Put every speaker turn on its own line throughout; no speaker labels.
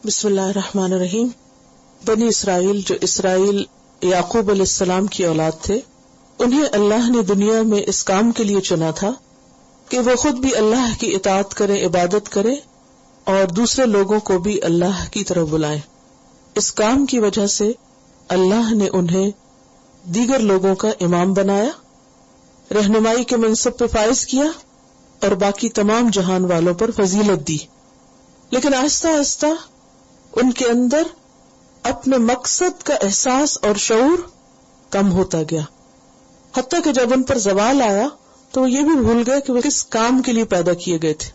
بسم اللہ الرحمن الرحیم. بنی اسرائیل جو اسرائیل یعقوب علیہ السلام کی اولاد تھے، انہیں اللہ نے دنیا میں اس کام کے لیے چنا تھا کہ وہ خود بھی اللہ کی اطاعت کریں، عبادت کریں اور دوسرے لوگوں کو بھی اللہ کی طرف بلائیں. اس کام کی وجہ سے اللہ نے انہیں دیگر لوگوں کا امام بنایا، رہنمائی کے منصب پہ فائز کیا اور باقی تمام جہان والوں پر فضیلت دی. لیکن آہستہ آہستہ ان کے اندر اپنے مقصد کا احساس اور شعور کم ہوتا گیا، حتیٰ کہ جب ان پر زوال آیا تو وہ یہ بھی بھول گئے کہ وہ کس کام کے لیے پیدا کیے گئے تھے،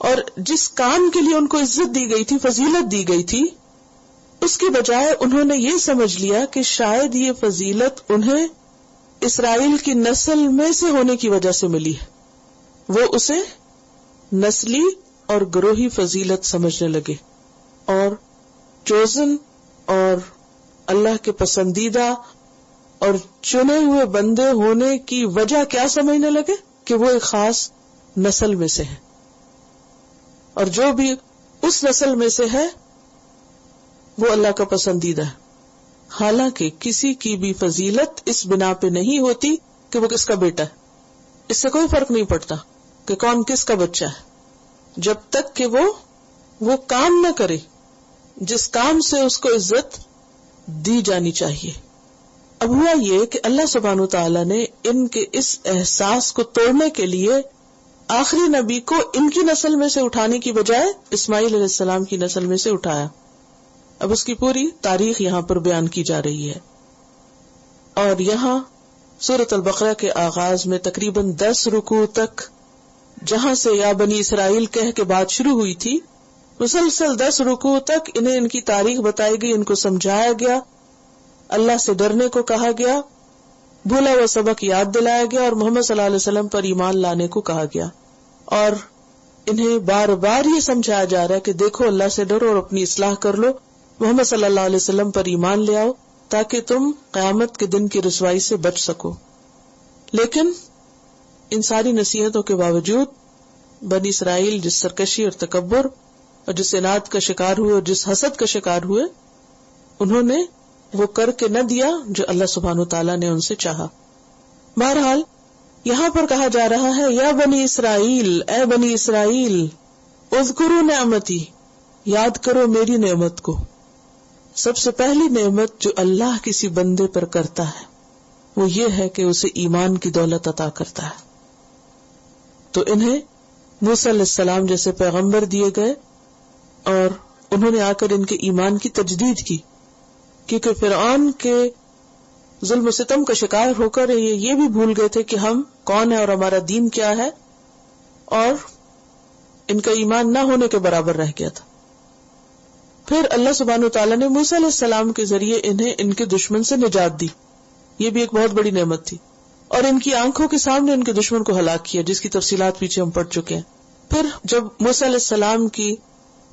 اور جس کام کے لیے ان کو عزت دی گئی تھی، فضیلت دی گئی تھی، اس کی بجائے انہوں نے یہ سمجھ لیا کہ شاید یہ فضیلت انہیں اسرائیل کی نسل میں سے ہونے کی وجہ سے ملی ہے. وہ اسے نسلی اور گروہی فضیلت سمجھنے لگے اور چوزن اور اللہ کے پسندیدہ اور چنے ہوئے بندے ہونے کی وجہ کیا سمجھنے لگے کہ وہ ایک خاص نسل میں سے ہے، اور جو بھی اس نسل میں سے ہے وہ اللہ کا پسندیدہ ہے. حالانکہ کسی کی بھی فضیلت اس بنا پہ نہیں ہوتی کہ وہ کس کا بیٹا ہے. اس سے کوئی فرق نہیں پڑتا کہ کون کس کا بچہ ہے، جب تک کہ وہ کام نہ کرے جس کام سے اس کو عزت دی جانی چاہیے. اب ہوا یہ کہ اللہ سبحانہ وتعالی نے ان کے اس احساس کو توڑنے کے لیے آخری نبی کو ان کی نسل میں سے اٹھانے کی بجائے اسماعیل علیہ السلام کی نسل میں سے اٹھایا. اب اس کی پوری تاریخ یہاں پر بیان کی جا رہی ہے، اور یہاں سورۃ البقرہ کے آغاز میں تقریباً 10 رکوع تک، جہاں سے یا بنی اسرائیل کہہ کے بات شروع ہوئی تھی، مسلسل 10 رکوع تک انہیں ان کی تاریخ بتائی گئی، ان کو سمجھایا گیا، اللہ سے ڈرنے کو کہا گیا، بھولا ہوا سبق یاد دلایا گیا اور محمد صلی اللہ علیہ وسلم پر ایمان لانے کو کہا گیا. اور انہیں بار بار یہ سمجھایا جا رہا ہے کہ دیکھو اللہ سے ڈرو اور اپنی اصلاح کر لو، محمد صلی اللہ علیہ وسلم پر ایمان لے آؤ تاکہ تم قیامت کے دن کی رسوائی سے بچ سکو. لیکن ان ساری نصیحتوں کے باوجود بنی اسرائیل جس سرکشی اور تکبر اور جس اناد کا شکار ہوئے اور جس حسد کا شکار ہوئے، انہوں نے وہ کر کے نہ دیا جو اللہ سبحانہ وتعالیٰ نے ان سے چاہا. بہرحال یہاں پر کہا جا رہا ہے یا بنی اسرائیل، اے بنی اسرائیل، اذکروا نعمتی، یاد کرو میری نعمت کو. سب سے پہلی نعمت جو اللہ کسی بندے پر کرتا ہے وہ یہ ہے کہ اسے ایمان کی دولت عطا کرتا ہے. تو انہیں موسیٰ علیہ السلام جیسے پیغمبر دیے گئے اور انہوں نے آ کر ان کے ایمان کی تجدید کی، کیونکہ فرعون کے ظلم و ستم کا شکار ہو کر یہ بھی بھول گئے تھے کہ ہم کون ہیں اور ہمارا دین کیا ہے، اور ان کا ایمان نہ ہونے کے برابر رہ گیا تھا. پھر اللہ سبحانہ وتعالیٰ نے موسیٰ علیہ السلام کے ذریعے انہیں ان کے دشمن سے نجات دی. یہ بھی ایک بہت بڑی نعمت تھی، اور ان کی آنکھوں کے سامنے ان کے دشمن کو ہلاک کیا، جس کی تفصیلات پیچھے ہم پڑھ چکے ہیں. پھر جب موسیٰ علیہ السلام کی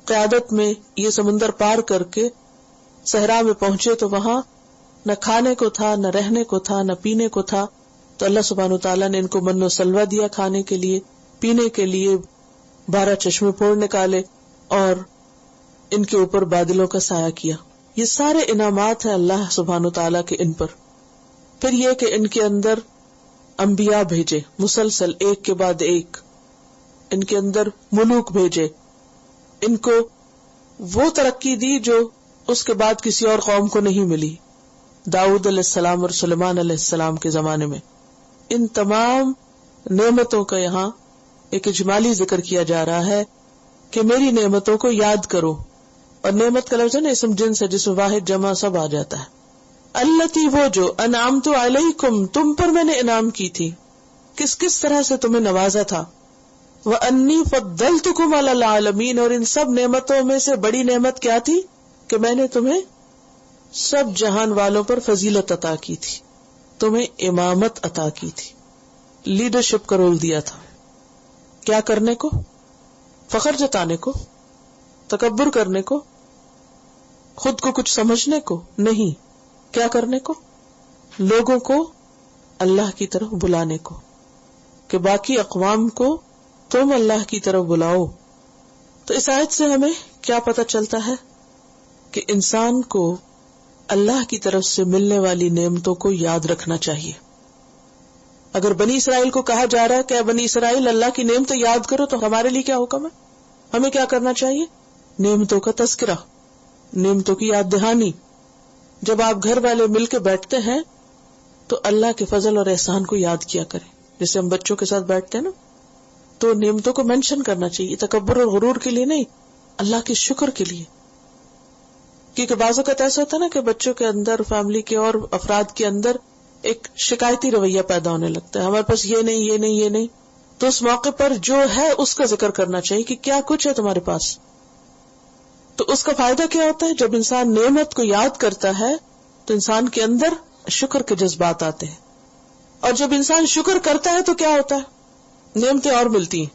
قیادت میں یہ سمندر پار کر کے صحرا میں پہنچے تو وہاں نہ کھانے کو تھا، نہ رہنے کو تھا، نہ پینے کو تھا. تو اللہ سبحانہ وتعالیٰ نے ان کو من و سلوہ دیا کھانے کے لیے، پینے کے لیے 12 چشمے پھوڑ نکالے اور ان کے اوپر بادلوں کا سایہ کیا. یہ سارے انعامات ہیں اللہ سبحانہ وتعالیٰ کے ان پر. پھر یہ کہ ان کے اندر انبیاء بھیجے مسلسل ایک کے بعد ایک، ان کے اندر ملوک بھیجے، ان کو وہ ترقی دی جو اس کے بعد کسی اور قوم کو نہیں ملی، داؤد علیہ السلام اور سلیمان علیہ السلام کے زمانے میں. ان تمام نعمتوں کا یہاں ایک اجمالی ذکر کیا جا رہا ہے کہ میری نعمتوں کو یاد کرو. اور نعمت کا لفظ ہے نا اسم جنس ہے، جس میں واحد جمع سب آ جاتا ہے. التی، وہ جو، انعمت علیکم، تم پر میں نے انعام کی تھی. کس کس طرح سے تمہیں نوازا تھا. وانی فضلتکم علی العالمین، اور ان سب نعمتوں میں سے بڑی نعمت کیا تھی کہ میں نے تمہیں سب جہان والوں پر فضیلت عطا کی تھی، تمہیں امامت عطا کی تھی، لیڈرشپ کا رول دیا تھا. کیا کرنے کو؟ فخر جتانے کو، تکبر کرنے کو، خود کو کچھ سمجھنے کو نہیں. کیا کرنے کو؟ لوگوں کو اللہ کی طرف بلانے کو، کہ باقی اقوام کو تم اللہ کی طرف بلاؤ. تو اس آیت سے ہمیں کیا پتہ چلتا ہے کہ انسان کو اللہ کی طرف سے ملنے والی نعمتوں کو یاد رکھنا چاہیے. اگر بنی اسرائیل کو کہا جا رہا ہے کہ بنی اسرائیل اللہ کی نعمتیں یاد کرو، تو ہمارے لیے کیا حکم ہے؟ ہمیں کیا کرنا چاہیے؟ نعمتوں کا تذکرہ، نعمتوں کی یاد دہانی. جب آپ گھر والے مل کے بیٹھتے ہیں تو اللہ کے فضل اور احسان کو یاد کیا کریں. جیسے ہم بچوں کے ساتھ بیٹھتے ہیں نا، تو نعمتوں کو مینشن کرنا چاہیے، تکبر اور غرور کے لیے نہیں، اللہ کے شکر کے لیے. کیونکہ بعض اوقات ایسا ہوتا ہے نا کہ بچوں کے اندر، فیملی کے اور افراد کے اندر ایک شکایتی رویہ پیدا ہونے لگتا ہے، ہمارے پاس یہ نہیں، یہ نہیں، یہ نہیں. تو اس موقع پر جو ہے اس کا ذکر کرنا چاہیے کہ کیا کچھ ہے تمہارے پاس. تو اس کا فائدہ کیا ہوتا ہے؟ جب انسان نعمت کو یاد کرتا ہے تو انسان کے اندر شکر کے جذبات آتے ہیں، اور جب انسان شکر کرتا ہے تو کیا ہوتا ہے؟ نعمتیں اور ملتی ہیں.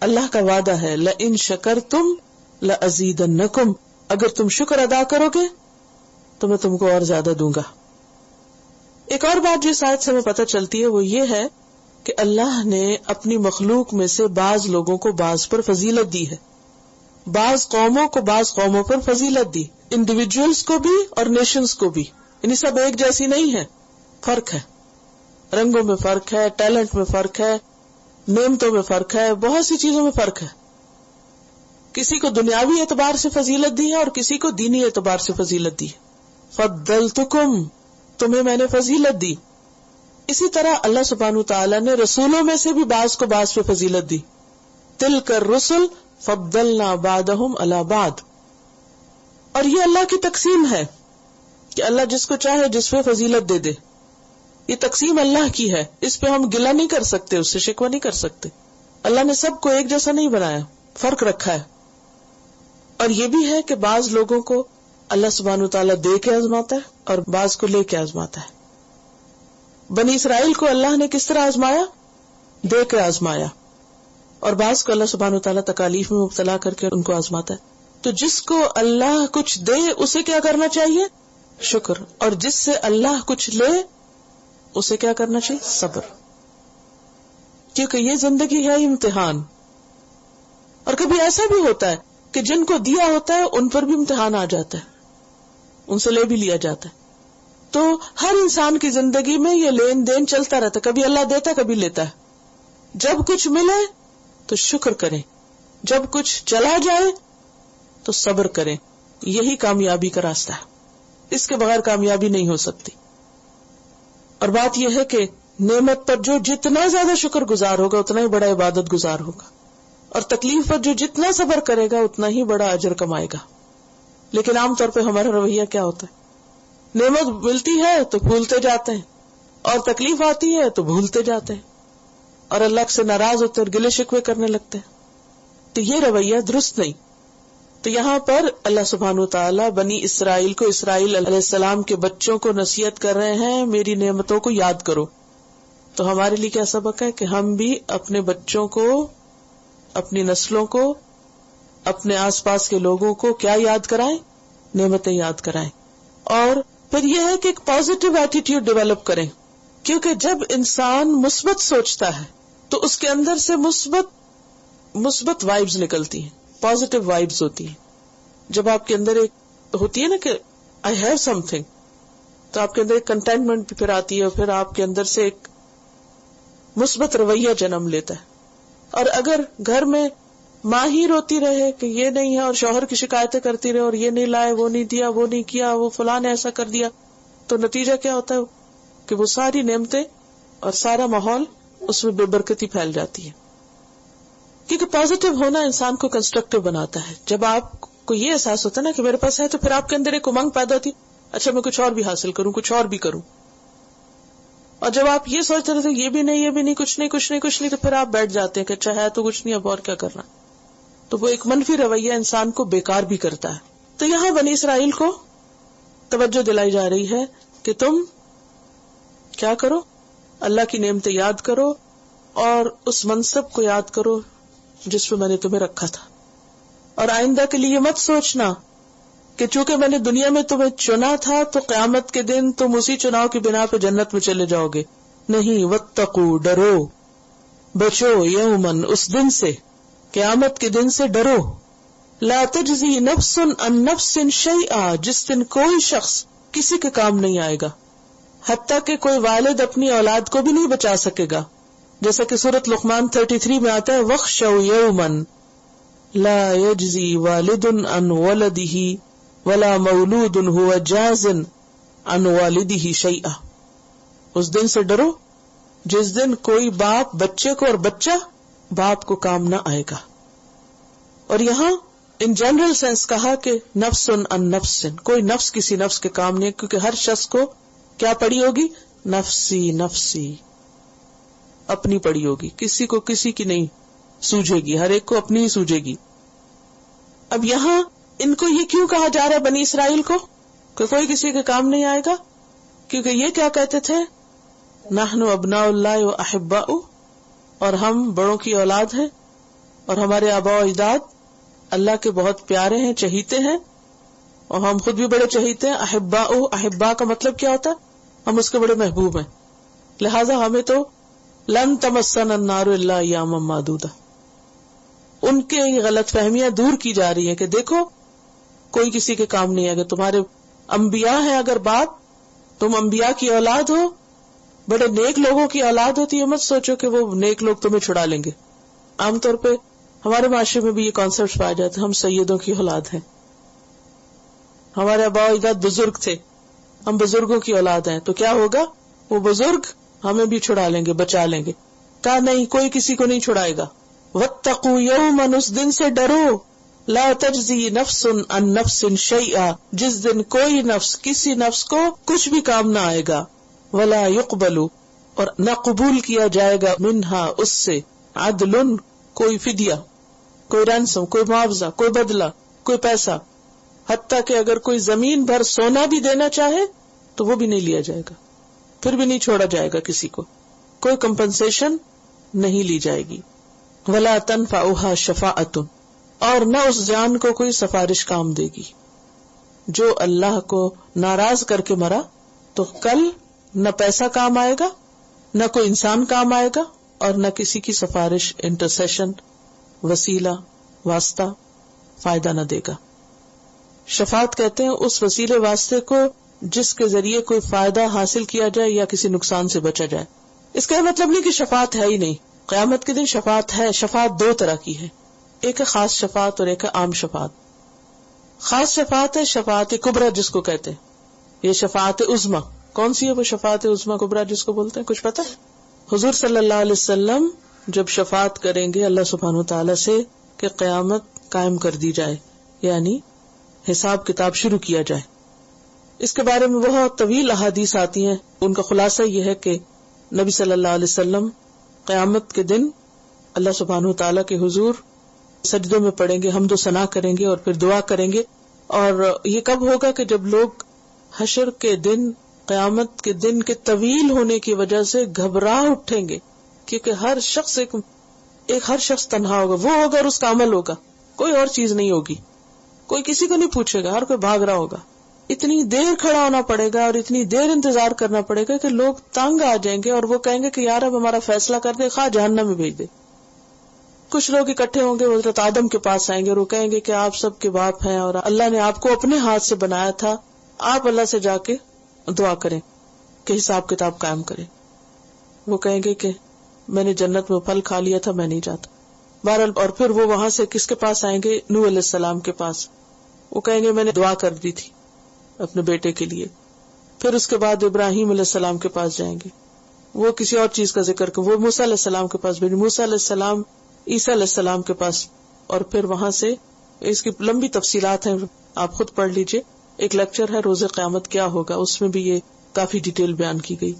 اللہ کا وعدہ ہے لئن شکرتم لازیدنکم، اگر تم شکر ادا کرو گے تو میں تم کو اور زیادہ دوں گا. ایک اور بات جو اس آیت سے ہمیں پتہ چلتی ہے وہ یہ ہے کہ اللہ نے اپنی مخلوق میں سے بعض لوگوں کو بعض پر فضیلت دی ہے، بعض قوموں کو بعض قوموں پر فضیلت دی، انڈیویجولز کو بھی اور نیشنز کو بھی. یعنی سب ایک جیسی نہیں ہے، فرق ہے، رنگوں میں فرق ہے، ٹیلنٹ میں فرق ہے، نعمتوں میں فرق ہے، بہت سی چیزوں میں فرق ہے. کسی کو دنیاوی اعتبار سے فضیلت دی ہے اور کسی کو دینی اعتبار سے فضیلت دی ہے. فضلتکم، تمہیں میں نے فضیلت دی. اسی طرح اللہ سبحانہ وتعالی نے رسولوں میں سے بھی بعض کو بعض پہ فضیلت دی. تلک الرسل فضلنا بعضهم علی بعض. اور یہ اللہ کی تقسیم ہے کہ اللہ جس کو چاہے جس پہ فضیلت دے دے. یہ تقسیم اللہ کی ہے، اس پہ ہم گلہ نہیں کر سکتے، اس سے شکوہ نہیں کر سکتے. اللہ نے سب کو ایک جیسا نہیں بنایا، فرق رکھا ہے. اور یہ بھی ہے کہ بعض لوگوں کو اللہ سبحانہ وتعالیٰ دے کے آزماتا ہے اور بعض کو لے کے آزماتا ہے. بنی اسرائیل کو اللہ نے کس طرح آزمایا؟ دے کے آزمایا. اور بعض کو اللہ سبحانہ وتعالیٰ تکالیف میں مبتلا کر کے ان کو آزماتا ہے. تو جس کو اللہ کچھ دے اسے کیا کرنا چاہیے؟ شکر. اور جس سے اللہ کچھ لے اسے کیا کرنا چاہیے؟ صبر. کیونکہ یہ زندگی ہے امتحان. اور کبھی ایسا بھی ہوتا ہے کہ جن کو دیا ہوتا ہے ان پر بھی امتحان آ جاتا ہے، ان سے لے بھی لیا جاتا ہے. تو ہر انسان کی زندگی میں یہ لین دین چلتا رہتا ہے، کبھی اللہ دیتا ہے کبھی لیتا ہے. جب کچھ ملے تو شکر کریں، جب کچھ چلا جائے تو صبر کریں. یہی کامیابی کا راستہ ہے، اس کے بغیر کامیابی نہیں ہو سکتی. اور بات یہ ہے کہ نعمت پر جو جتنا زیادہ شکر گزار ہوگا اتنا ہی بڑا عبادت گزار ہوگا، اور تکلیف پر جو جتنا صبر کرے گا اتنا ہی بڑا اجر کمائے گا. لیکن عام طور پہ ہمارا رویہ کیا ہوتا ہے؟ نعمت ملتی ہے تو بھولتے جاتے ہیں، اور تکلیف آتی ہے تو بھولتے جاتے ہیں، اور اللہ سے ناراض ہوتے اور گلے شکوے کرنے لگتے ہیں. تو یہ رویہ درست نہیں. تو یہاں پر اللہ سبحانہ وتعالی بنی اسرائیل کو، اسرائیل علیہ السلام کے بچوں کو نصیحت کر رہے ہیں میری نعمتوں کو یاد کرو. تو ہمارے لیے کیا سبق ہے کہ ہم بھی اپنے بچوں کو، اپنی نسلوں کو، اپنے آس پاس کے لوگوں کو کیا یاد کرائیں؟ نعمتیں یاد کرائیں. اور پھر یہ ہے کہ ایک پازیٹیو ایٹیٹیوڈ ڈیولپ کریں، کیونکہ جب انسان مثبت سوچتا ہے تو اس کے اندر سے مثبت وائبز نکلتی ہیں، پازیٹیو وائبز ہوتی ہیں. جب آپ کے اندر ایک ہوتی ہے نا کہ آئی ہیو سم تھنگ، تو آپ کے اندر ایک کنٹینٹمنٹ پھر آتی ہے، پھر آپ کے اندر سے ایک مثبت رویہ جنم لیتا ہے. اور اگر گھر میں ماں ہی روتی رہے کہ یہ نہیں ہے اور شوہر کی شکایتیں کرتی رہے اور یہ نہیں لائے، وہ نہیں دیا، وہ نہیں کیا، وہ فلاں نے ایسا کر دیا، تو نتیجہ کیا ہوتا ہے کہ وہ ساری نعمتیں اور سارا ماحول اس میں بے برکتی پھیل جاتی ہے. کیونکہ پازیٹیو ہونا انسان کو کنسٹرکٹیو بناتا ہے. جب آپ کو یہ احساس ہوتا ہے نا کہ میرے پاس ہے، تو پھر آپ کے اندر ایک امنگ پیدا ہوتی، اچھا میں کچھ اور بھی حاصل کروں، کچھ اور بھی کروں. اور جب آپ یہ سوچتے رہتے یہ بھی نہیں، یہ بھی نہیں، کچھ نہیں، تو پھر آپ بیٹھ جاتے ہیں کہ اچھا ہے تو کچھ نہیں، اب اور کیا کرنا. تو وہ ایک منفی رویہ انسان کو بیکار بھی کرتا ہے. تو یہاں بنی اسرائیل کو توجہ دلائی جا رہی ہے کہ تم کیا کرو؟ اللہ کی نعمتیں یاد کرو اور اس منصب کو یاد کرو جس پہ میں نے تمہیں رکھا تھا. اور آئندہ کے لیے مت سوچنا کہ چونکہ میں نے دنیا میں تمہیں چنا تھا تو قیامت کے دن تم اسی چناؤ کی بنا پہ جنت میں چلے جاؤ گے. نہیں، واتقوا، ڈرو، بچو، یومن، اس دن سے، قیامت کے دن سے ڈرو. لا تجزی نفس عن نفس شیئا، جس دن کوئی شخص کسی کے کام نہیں آئے گا، حتیٰ کہ کوئی والد اپنی اولاد کو بھی نہیں بچا سکے گا، جیسا کہ سورۃ لقمان 33 میں آتا ہے وَاخْشَوْا يَوْمًا لَا يَجْزِي وَالِدٌ عَنْ وَلَدِهِ وَلَا مَوْلُودٌ هُوَ جَازٍ عَنْ وَالِدِهِ شَيْئًا، اس دن سے ڈرو جس دن کوئی باپ بچے کو اور بچہ باپ کو کام نہ آئے گا. اور یہاں ان جنرل سینس کہا کہ نفس عن نفس، کوئی نفس کسی نفس کے کام نہیں، کیونکہ ہر شخص کو کیا پڑی ہوگی؟ نفسی نفسی، اپنی پڑی ہوگی، کسی کو کسی کی نہیں سوجھے گی، ہر ایک کو اپنی ہی سوجھے گی. اب یہاں ان کو یہ کیوں کہا جا رہا ہے بنی اسرائیل کو کہ کوئی کسی کے کام نہیں آئے گا؟ کیونکہ یہ کیا کہتے تھے؟ نحن ابناء اللہ و احباؤ، اور ہم بڑوں کی اولاد ہیں اور ہمارے آباء و اجداد اللہ کے بہت پیارے ہیں، چہیتے ہیں، اور ہم خود بھی بڑے چہیتے ہیں. احباؤ، احبا کا مطلب کیا ہوتا ہے؟ ہم اس کے بڑے محبوب ہیں، لہذا ہمیں تو لن تمسنا النار الا ایاما معدودہ. ان کے یہ غلط فہمیاں دور کی جا رہی ہیں کہ دیکھو کوئی کسی کے کام نہیں آئے گا. تمہارے انبیاء ہیں، اگر بات تم انبیاء کی اولاد ہو، بڑے نیک لوگوں کی اولاد ہوتی ہے، مت سوچو کہ وہ نیک لوگ تمہیں چھڑا لیں گے. عام طور پہ ہمارے معاشرے میں بھی یہ کانسیپٹ پائے جاتے ہیں، ہم سیدوں کی اولاد ہیں، ہمارے آباء و اجداد بزرگ تھے، ہم بزرگوں کی اولاد ہیں، تو کیا ہوگا؟ وہ بزرگ ہمیں بھی چھڑا لیں گے، بچا لیں گے. کہا نہیں، کوئی کسی کو نہیں چھڑائے گا. واتقوا یوما، اس دن سے ڈرو، لا تجزی نفس عن نفس شیئا، جس دن کوئی نفس کسی نفس کو کچھ بھی کام نہ آئے گا. ولا يقبل، اور نہ قبول کیا جائے گا، منہا، اس سے، عدل، کوئی فدیہ، کوئی رینسم، کوئی معاوضہ، کوئی بدلہ، کوئی پیسہ، حتیٰ کہ اگر کوئی زمین بھر سونا بھی دینا چاہے تو وہ بھی نہیں لیا جائے گا، پھر بھی نہیں چھوڑا جائے گا کسی کو، کوئی کمپنسیشن نہیں لی جائے گی. ولا تنفعها شفاعۃ، اور نہ اس جان کو کوئی سفارش کام دے گی. جو اللہ کو ناراض کر کے مرا تو کل نہ پیسہ کام آئے گا، نہ کوئی انسان کام آئے گا، اور نہ کسی کی سفارش، انٹرسیشن، وسیلہ، واسطہ فائدہ نہ دے گا. شفاعت کہتے ہیں اس وسیلے واسطے کو جس کے ذریعے کوئی فائدہ حاصل کیا جائے یا کسی نقصان سے بچا جائے. اس کا مطلب نہیں کہ شفاعت ہے ہی نہیں، قیامت کے دن شفاعت ہے. شفاعت دو طرح کی ہے، ایک ہے خاص شفاعت اور ایک ہے عام شفاعت. خاص شفاعت ہے شفاعت کبریٰ جس کو کہتے ہیں. یہ شفاعت عظمیٰ کون سی ہے؟ وہ شفاعت عظمیٰ کبریٰ جس کو بولتے ہیں، کچھ پتہ ہے؟ حضور صلی اللہ علیہ وسلم جب شفاعت کریں گے اللہ سبحانہ وتعالی سے کہ قیامت قائم کر دی جائے، یعنی حساب کتاب شروع کیا جائے. اس کے بارے میں بہت طویل احادیث آتی ہیں. ان کا خلاصہ یہ ہے کہ نبی صلی اللہ علیہ وسلم قیامت کے دن اللہ سبحانہ وتعالی کے حضور سجدوں میں پڑیں گے، حمد و ثنا کریں گے اور پھر دعا کریں گے. اور یہ کب ہوگا کہ جب لوگ حشر کے دن، قیامت کے دن کے طویل ہونے کی وجہ سے گھبرا اٹھیں گے، کیونکہ ہر شخص تنہا ہوگا، وہ ہوگا اور اس کا عمل ہوگا، کوئی اور چیز نہیں ہوگی، کوئی کسی کو نہیں پوچھے گا، ہر کوئی بھاگ رہا ہوگا. اتنی دیر کھڑا ہونا پڑے گا اور اتنی دیر انتظار کرنا پڑے گا کہ لوگ تنگ آ جائیں گے اور وہ کہیں گے کہ یار اب ہمارا فیصلہ کر دے، خواہ جہنم میں بھیج دے. کچھ لوگ اکٹھے ہوں گے، حضرت آدم کے پاس آئیں گے اور وہ کہیں گے کہ آپ سب کے باپ ہیں اور اللہ نے آپ کو اپنے ہاتھ سے بنایا تھا، آپ اللہ سے جا کے دعا کریں کہ حساب کتاب قائم کریں. وہ کہیں گے کہ میں نے جنت میں پھل کھا لیا تھا، میں نہیں جاتا. بہرحال اور پھر وہ وہاں سے کس کے پاس آئیں گے؟ نوح علیہ السلام کے پاس. وہ کہیں گے میں نے دعا کر دی تھی اپنے بیٹے کے لیے. پھر اس کے بعد ابراہیم علیہ السلام کے پاس جائیں گے، وہ کسی اور چیز کا ذکر کر وہ موسیٰ علیہ السلام کے پاس بھیجیں، موسیٰ علیہ السلام عیسیٰ علیہ السلام کے پاس. اور پھر وہاں سے اس کی لمبی تفصیلات ہیں، آپ خود پڑھ لیجئے. ایک لیکچر ہے روز قیامت کیا ہوگا، اس میں بھی یہ کافی ڈیٹیل بیان کی گئی.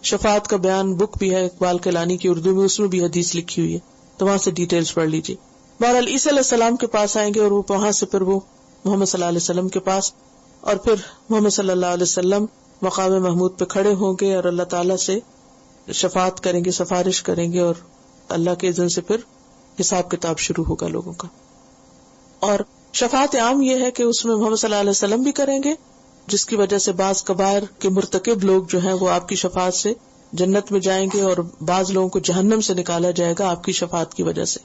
شفاعت کا بیان بک بھی ہے اقبال کیلانی کی اردو میں، اس میں بھی حدیث لکھی ہوئی ہے، تو وہاں سے ڈیٹیلز پڑھ لیجیے. بہرحال عیسیٰ علیہ السلام کے پاس آئیں گے اور وہ وہاں سے پھر وہ محمد صلی اللہ علیہ وسلم کے پاس، اور پھر محمد صلی اللہ علیہ وسلم مقام محمود پہ کھڑے ہوں گے اور اللہ تعالیٰ سے شفاعت کریں گے، سفارش کریں گے، اور اللہ کے اذن سے پھر حساب کتاب شروع ہوگا لوگوں کا. اور شفاعت عام یہ ہے کہ اس میں محمد صلی اللہ علیہ وسلم بھی کریں گے، جس کی وجہ سے بعض کبائر کے مرتکب لوگ جو ہیں وہ آپ کی شفاعت سے جنت میں جائیں گے، اور بعض لوگوں کو جہنم سے نکالا جائے گا آپ کی شفاعت کی وجہ سے.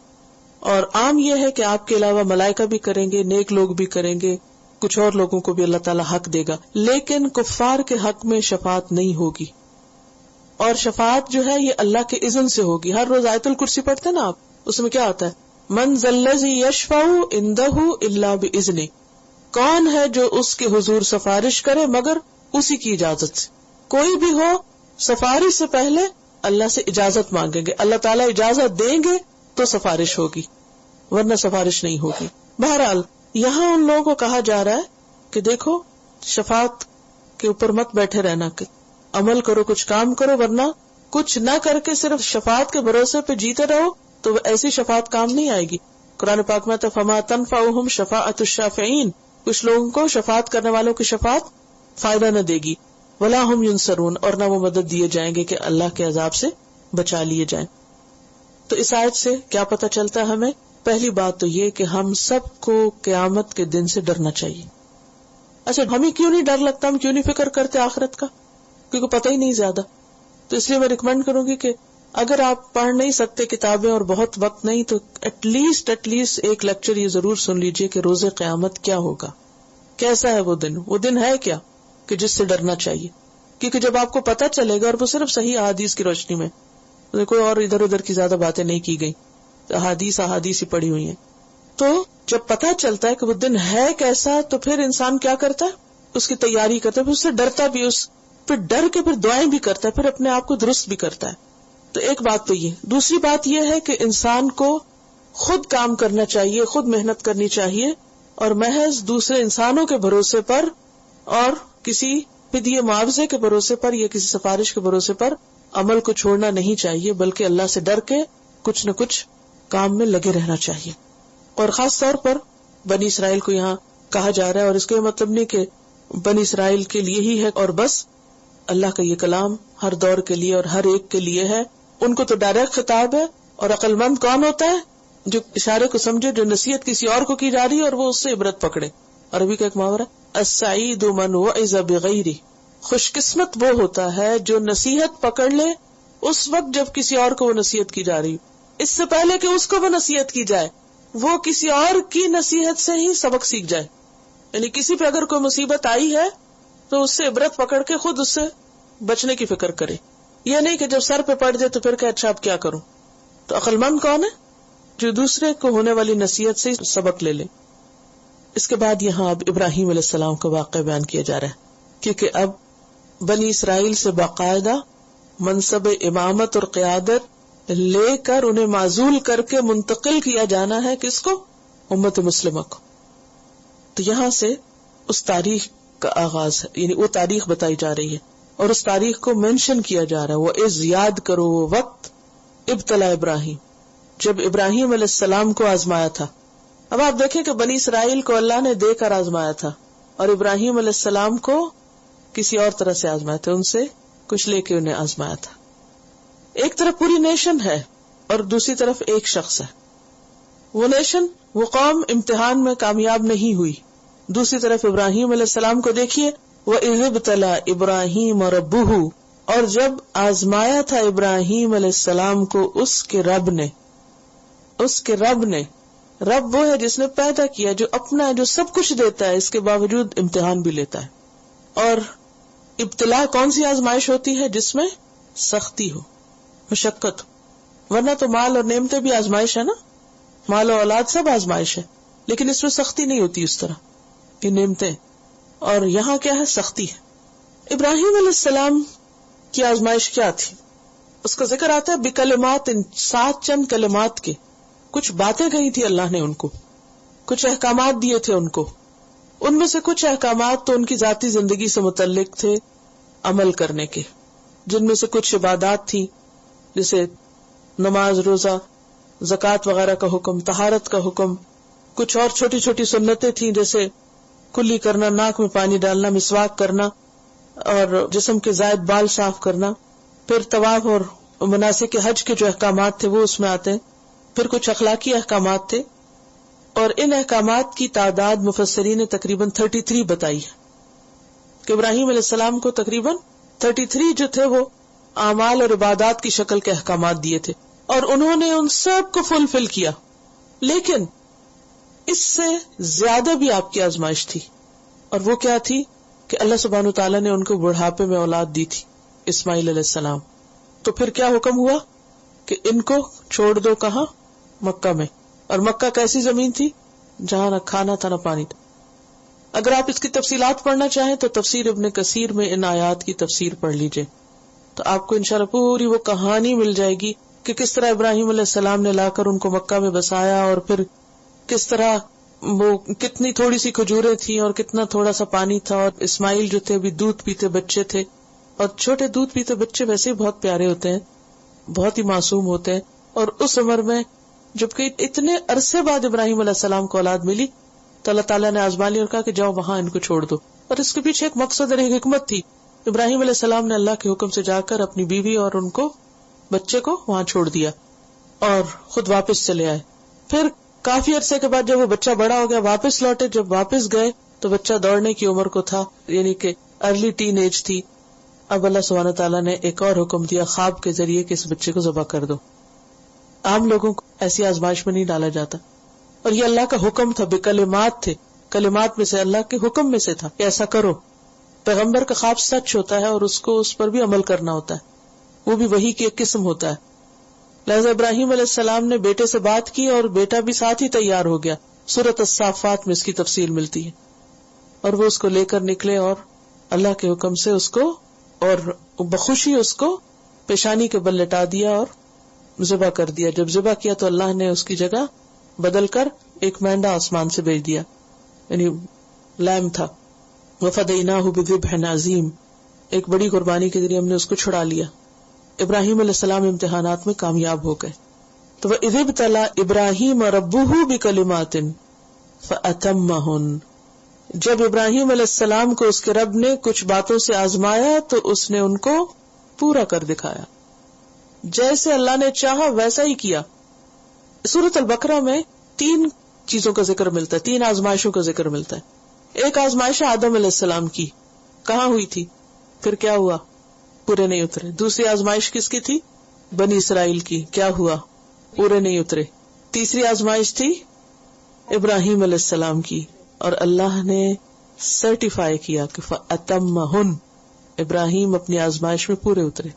اور عام یہ ہے کہ آپ کے علاوہ ملائکہ بھی کریں گے، نیک لوگ بھی کریں گے، کچھ اور لوگوں کو بھی اللہ تعالیٰ حق دے گا، لیکن کفار کے حق میں شفاعت نہیں ہوگی. اور شفاعت جو ہے یہ اللہ کے اذن سے ہوگی. ہر روز آیت الکرسی پڑھتے ہیں نا آپ، اس میں کیا آتا ہے؟ من ذا الذی یشفع عندہ الا باذنہ، کون ہے جو اس کے حضور سفارش کرے مگر اسی کی اجازت سے. کوئی بھی ہو سفارش سے پہلے اللہ سے اجازت مانگیں گے، اللہ تعالیٰ اجازت دیں گے تو سفارش ہوگی، ورنہ سفارش نہیں ہوگی. بہرحال یہاں ان لوگوں کو کہا جا رہا ہے کہ دیکھو شفاعت کے اوپر مت بیٹھے رہنا، کہ عمل کرو، کچھ کام کرو، ورنہ کچھ نہ کر کے صرف شفاعت کے بھروسے پہ جیتے رہو تو ایسی شفاعت کام نہیں آئے گی. قرآن پاک میں فما تنفعهم شفاعت الشافعین، کچھ لوگوں کو شفاعت کرنے والوں کی شفاعت فائدہ نہ دے گی. ولا هم ينصرون، اور نہ وہ مدد دیے جائیں گے کہ اللہ کے عذاب سے بچا لیے جائیں. تو اس آیت سے کیا پتہ چلتا ہے ہمیں؟ پہلی بات تو یہ کہ ہم سب کو قیامت کے دن سے ڈرنا چاہیے. اچھا ہمیں کیوں نہیں ڈر لگتا، ہم کیوں نہیں فکر کرتے آخرت کا؟ کیونکہ پتہ ہی نہیں زیادہ. تو اس لیے میں ریکمینڈ کروں گی کہ اگر آپ پڑھ نہیں سکتے کتابیں اور بہت وقت نہیں تو ایٹ لیسٹ ایک لیکچر یہ ضرور سن لیجئے کہ روز قیامت کیا ہوگا، کیسا ہے وہ دن ہے کیا کہ جس سے ڈرنا چاہیے. کیونکہ جب آپ کو پتہ چلے گا، اور وہ صرف صحیح احادیث کی روشنی میں، کوئی اور ادھر ادھر کی زیادہ باتیں نہیں کی گئی، احادیث ہی پڑھی ہوئی ہیں، تو جب پتہ چلتا ہے کہ وہ دن ہے کیسا تو پھر انسان کیا کرتا ہے؟ اس کی تیاری کرتا ہے، پھر اس سے ڈرتا بھی، پھر ڈر کے پھر دعائیں بھی کرتا ہے، پھر اپنے آپ کو درست بھی کرتا ہے. تو ایک بات تو یہ. دوسری بات یہ ہے کہ انسان کو خود کام کرنا چاہیے، خود محنت کرنی چاہیے، اور محض دوسرے انسانوں کے بھروسے پر اور کسی فدیے معاوضے کے بھروسے پر یا کسی سفارش کے بھروسے پر عمل کو چھوڑنا نہیں چاہیے، بلکہ اللہ سے ڈر کے کچھ نہ کچھ کام میں لگے رہنا چاہیے. اور خاص طور پر بنی اسرائیل کو یہاں کہا جا رہا ہے، اور اس کا یہ مطلب نہیں کہ بنی اسرائیل کے لیے ہی ہے اور بس. اللہ کا یہ کلام ہر دور کے لیے اور ہر ایک کے لیے ہے. ان کو تو ڈائریکٹ خطاب ہے. اور عقل مند کون ہوتا ہے؟ جو اشارے کو سمجھے، جو نصیحت کسی اور کو کی جا رہی ہے اور وہ اس سے عبرت پکڑے. عربی کا ایک محاورہ، السعید من وعظ بغیرہ، خوش قسمت وہ ہوتا ہے جو نصیحت پکڑ لے اس وقت جب کسی اور کو وہ نصیحت کی جا رہی، اس سے پہلے کہ اس کو وہ نصیحت کی جائے، وہ کسی اور کی نصیحت سے ہی سبق سیکھ جائے. یعنی کسی پہ اگر کوئی مصیبت آئی ہے تو اس سے عبرت پکڑ کے خود اس سے بچنے کی فکر کرے. یہ نہیں کہ جب سر پہ پڑ جائے تو پھر کہ اچھا اب کیا کروں. تو عقل مند کون ہے؟ جو دوسرے کو ہونے والی نصیحت سے سبق لے لے. اس کے بعد یہاں اب ابراہیم علیہ السلام کا واقعہ بیان کیا جا رہا ہے، کیونکہ اب بنی اسرائیل سے باقاعدہ منصب امامت اور قیادت لے کر انہیں معزول کر کے منتقل کیا جانا ہے کس کو؟ امت مسلمہ کو. تو یہاں سے اس تاریخ کا آغاز ہے، یعنی وہ تاریخ بتائی جا رہی ہے اور اس تاریخ کو مینشن کیا جا رہا ہے. وہ از یاد کرو وہ وقت ابتلا ابراہیم، جب ابراہیم علیہ السلام کو آزمایا تھا. اب آپ دیکھیں کہ بنی اسرائیل کو اللہ نے دے کر آزمایا تھا اور ابراہیم علیہ السلام کو کسی اور طرح سے آزمایا تھا، ان سے کچھ لے کے انہیں آزمایا تھا. ایک طرف پوری نیشن ہے اور دوسری طرف ایک شخص ہے. وہ نیشن، وہ قوم امتحان میں کامیاب نہیں ہوئی. دوسری طرف ابراہیم علیہ السلام کو دیکھیے، وَإِذِ ابْتَلَىٰ إِبْرَاهِيمَ رَبُّهُ، اور جب آزمایا تھا ابراہیم علیہ السلام کو اس کے رب نے. اس کے رب نے، رب وہ ہے جس نے پیدا کیا، جو اپنا ہے، جو سب کچھ دیتا ہے، اس کے باوجود امتحان بھی لیتا ہے. اور ابتلا کون سی آزمائش ہوتی ہے؟ جس میں سختی ہو، مشقت ہو. ورنہ تو مال اور نعمتیں بھی آزمائش ہے نا، مال و اولاد سب آزمائش ہے، لیکن اس میں سختی نہیں ہوتی اس طرح. یہ نعمتیں، اور یہاں کیا ہے؟ سختی ہے. ابراہیم علیہ السلام کی آزمائش کیا تھی؟ اس کا ذکر آتا ہے بکلمات، 7 چند کلمات کے، کچھ باتیں کہی تھی اللہ نے ان کو، کچھ احکامات دیے تھے ان کو. ان میں سے کچھ احکامات تو ان کی ذاتی زندگی سے متعلق تھے عمل کرنے کے، جن میں سے کچھ عبادات تھی جیسے نماز، روزہ، زکوٰۃ وغیرہ کا حکم، طہارت کا حکم. کچھ اور چھوٹی چھوٹی سنتیں تھیں جیسے کلی کرنا، ناک میں پانی ڈالنا، مسواک کرنا، اور جسم کے زائد بال صاف کرنا. پھر طواف اور مناسک حج کے جو احکامات تھے وہ اس میں آتے ہیں. پھر کچھ اخلاقی احکامات تھے، اور ان احکامات کی تعداد مفسرین نے تقریباً 33 بتائی ہے کہ ابراہیم علیہ السلام کو تقریباً 33 جو تھے وہ اعمال اور عبادات کی شکل کے احکامات دیے تھے، اور انہوں نے ان سب کو فلفل کیا. لیکن اس سے زیادہ بھی آپ کی آزمائش تھی، اور وہ کیا تھی کہ اللہ سبحانہ وتعالیٰ نے ان کو بڑھاپے میں اولاد دی تھی، اسماعیل علیہ السلام. تو پھر کیا حکم ہوا کہ ان کو چھوڑ دو، کہاں؟ مکہ میں. اور مکہ کیسی زمین تھی؟ جہاں نہ کھانا تھا نہ پانی تھا. اگر آپ اس کی تفصیلات پڑھنا چاہیں تو تفسیر ابن کثیر میں ان آیات کی تفسیر پڑھ لیجئے، تو آپ کو انشاءاللہ پوری وہ کہانی مل جائے گی کہ کس طرح ابراہیم علیہ السلام نے لا کر ان کو مکہ میں بسایا، اور پھر کس طرح وہ کتنی تھوڑی سی کھجوریں تھیں اور کتنا تھوڑا سا پانی تھا، اور اسماعیل جو تھے ابھی دودھ پیتے بچے تھے. اور چھوٹے دودھ پیتے بچے ویسے ہی بہت پیارے ہوتے ہیں، بہت ہی معصوم ہوتے ہیں. اور اس عمر میں جبکہ اتنے عرصے بعد ابراہیم علیہ السلام کو اولاد ملی تو اللہ تعالیٰ نے آزما لیا اور کہا کہ جاؤ وہاں ان کو چھوڑ دو. اور اس کے پیچھے ایک مقصد اور ایک حکمت تھی. ابراہیم علیہ السلام نے اللہ کے حکم سے جا کر اپنی بیوی اور ان کو بچے کو وہاں چھوڑ دیا اور خود واپس چلے آئے. پھر کافی عرصے کے بعد جب وہ بچہ بڑا ہو گیا واپس لوٹے. جب واپس گئے تو بچہ دوڑنے کی عمر کو تھا، یعنی کہ ارلی ٹین ایج تھی. اب اللہ سبحانہ تعالیٰ نے ایک اور حکم دیا خواب کے ذریعے کہ اس بچے کو ذبح کر دو. عام لوگوں کو ایسی آزمائش میں نہیں ڈالا جاتا، اور یہ اللہ کا حکم تھا، بکلمات تھے، کلمات میں سے اللہ کے حکم میں سے تھا کہ ایسا کرو. پیغمبر کا خواب سچ ہوتا ہے اور اس کو اس پر بھی عمل کرنا ہوتا ہے، وہ بھی وحی کی ایک قسم ہوتا ہے. لہذا ابراہیم علیہ السلام نے بیٹے سے بات کی اور بیٹا بھی ساتھ ہی تیار ہو گیا. سورۃ الصافات میں اس کی تفصیل ملتی ہے. اور وہ اس کو لے کر نکلے اور اللہ کے حکم سے اس کو اور بخوشی اس کو پیشانی کے بل لٹا دیا اور ذبح کر دیا. جب ذبح کیا تو اللہ نے اس کی جگہ بدل کر ایک مینڈا آسمان سے بھیج دیا، یعنی لیم تھا. وَفَدَيْنَاهُ بِذِبْحٍ عَظِيمٍ، ایک بڑی قربانی کے ذریعے ہم نے اس کو چھڑا لیا. ابراہیم علیہ السلام امتحانات میں کامیاب ہو گئے. تو وَإِذِ ابْتَلَىٰ إِبْرَاهِيمَ رَبُّهُ بِكَلِمَاتٍ فَأَتَمَّهُنَّ، جب ابراہیم علیہ السلام کو اس کے رب نے کچھ باتوں سے آزمایا تو اس نے ان کو پورا کر دکھایا. جیسے اللہ نے چاہا ویسا ہی کیا. سورۃ البقرہ میں 3 چیزوں کا ذکر ملتا ہے، 3 آزمائشوں کا ذکر ملتا ہے. ایک آزمائش آدم علیہ السلام کی، کہاں ہوئی تھی؟ پھر کیا ہوا؟ پورے نہیں اترے. دوسری آزمائش کس کی تھی؟ بنی اسرائیل کی، کیا ہوا؟ پورے نہیں اترے. تیسری آزمائش تھی ابراہیم علیہ السلام کی، اور اللہ نے سرٹیفائی کیا کہ فَأَتَمَّهُنَّ، ابراہیم اپنی آزمائش میں پورے اترے.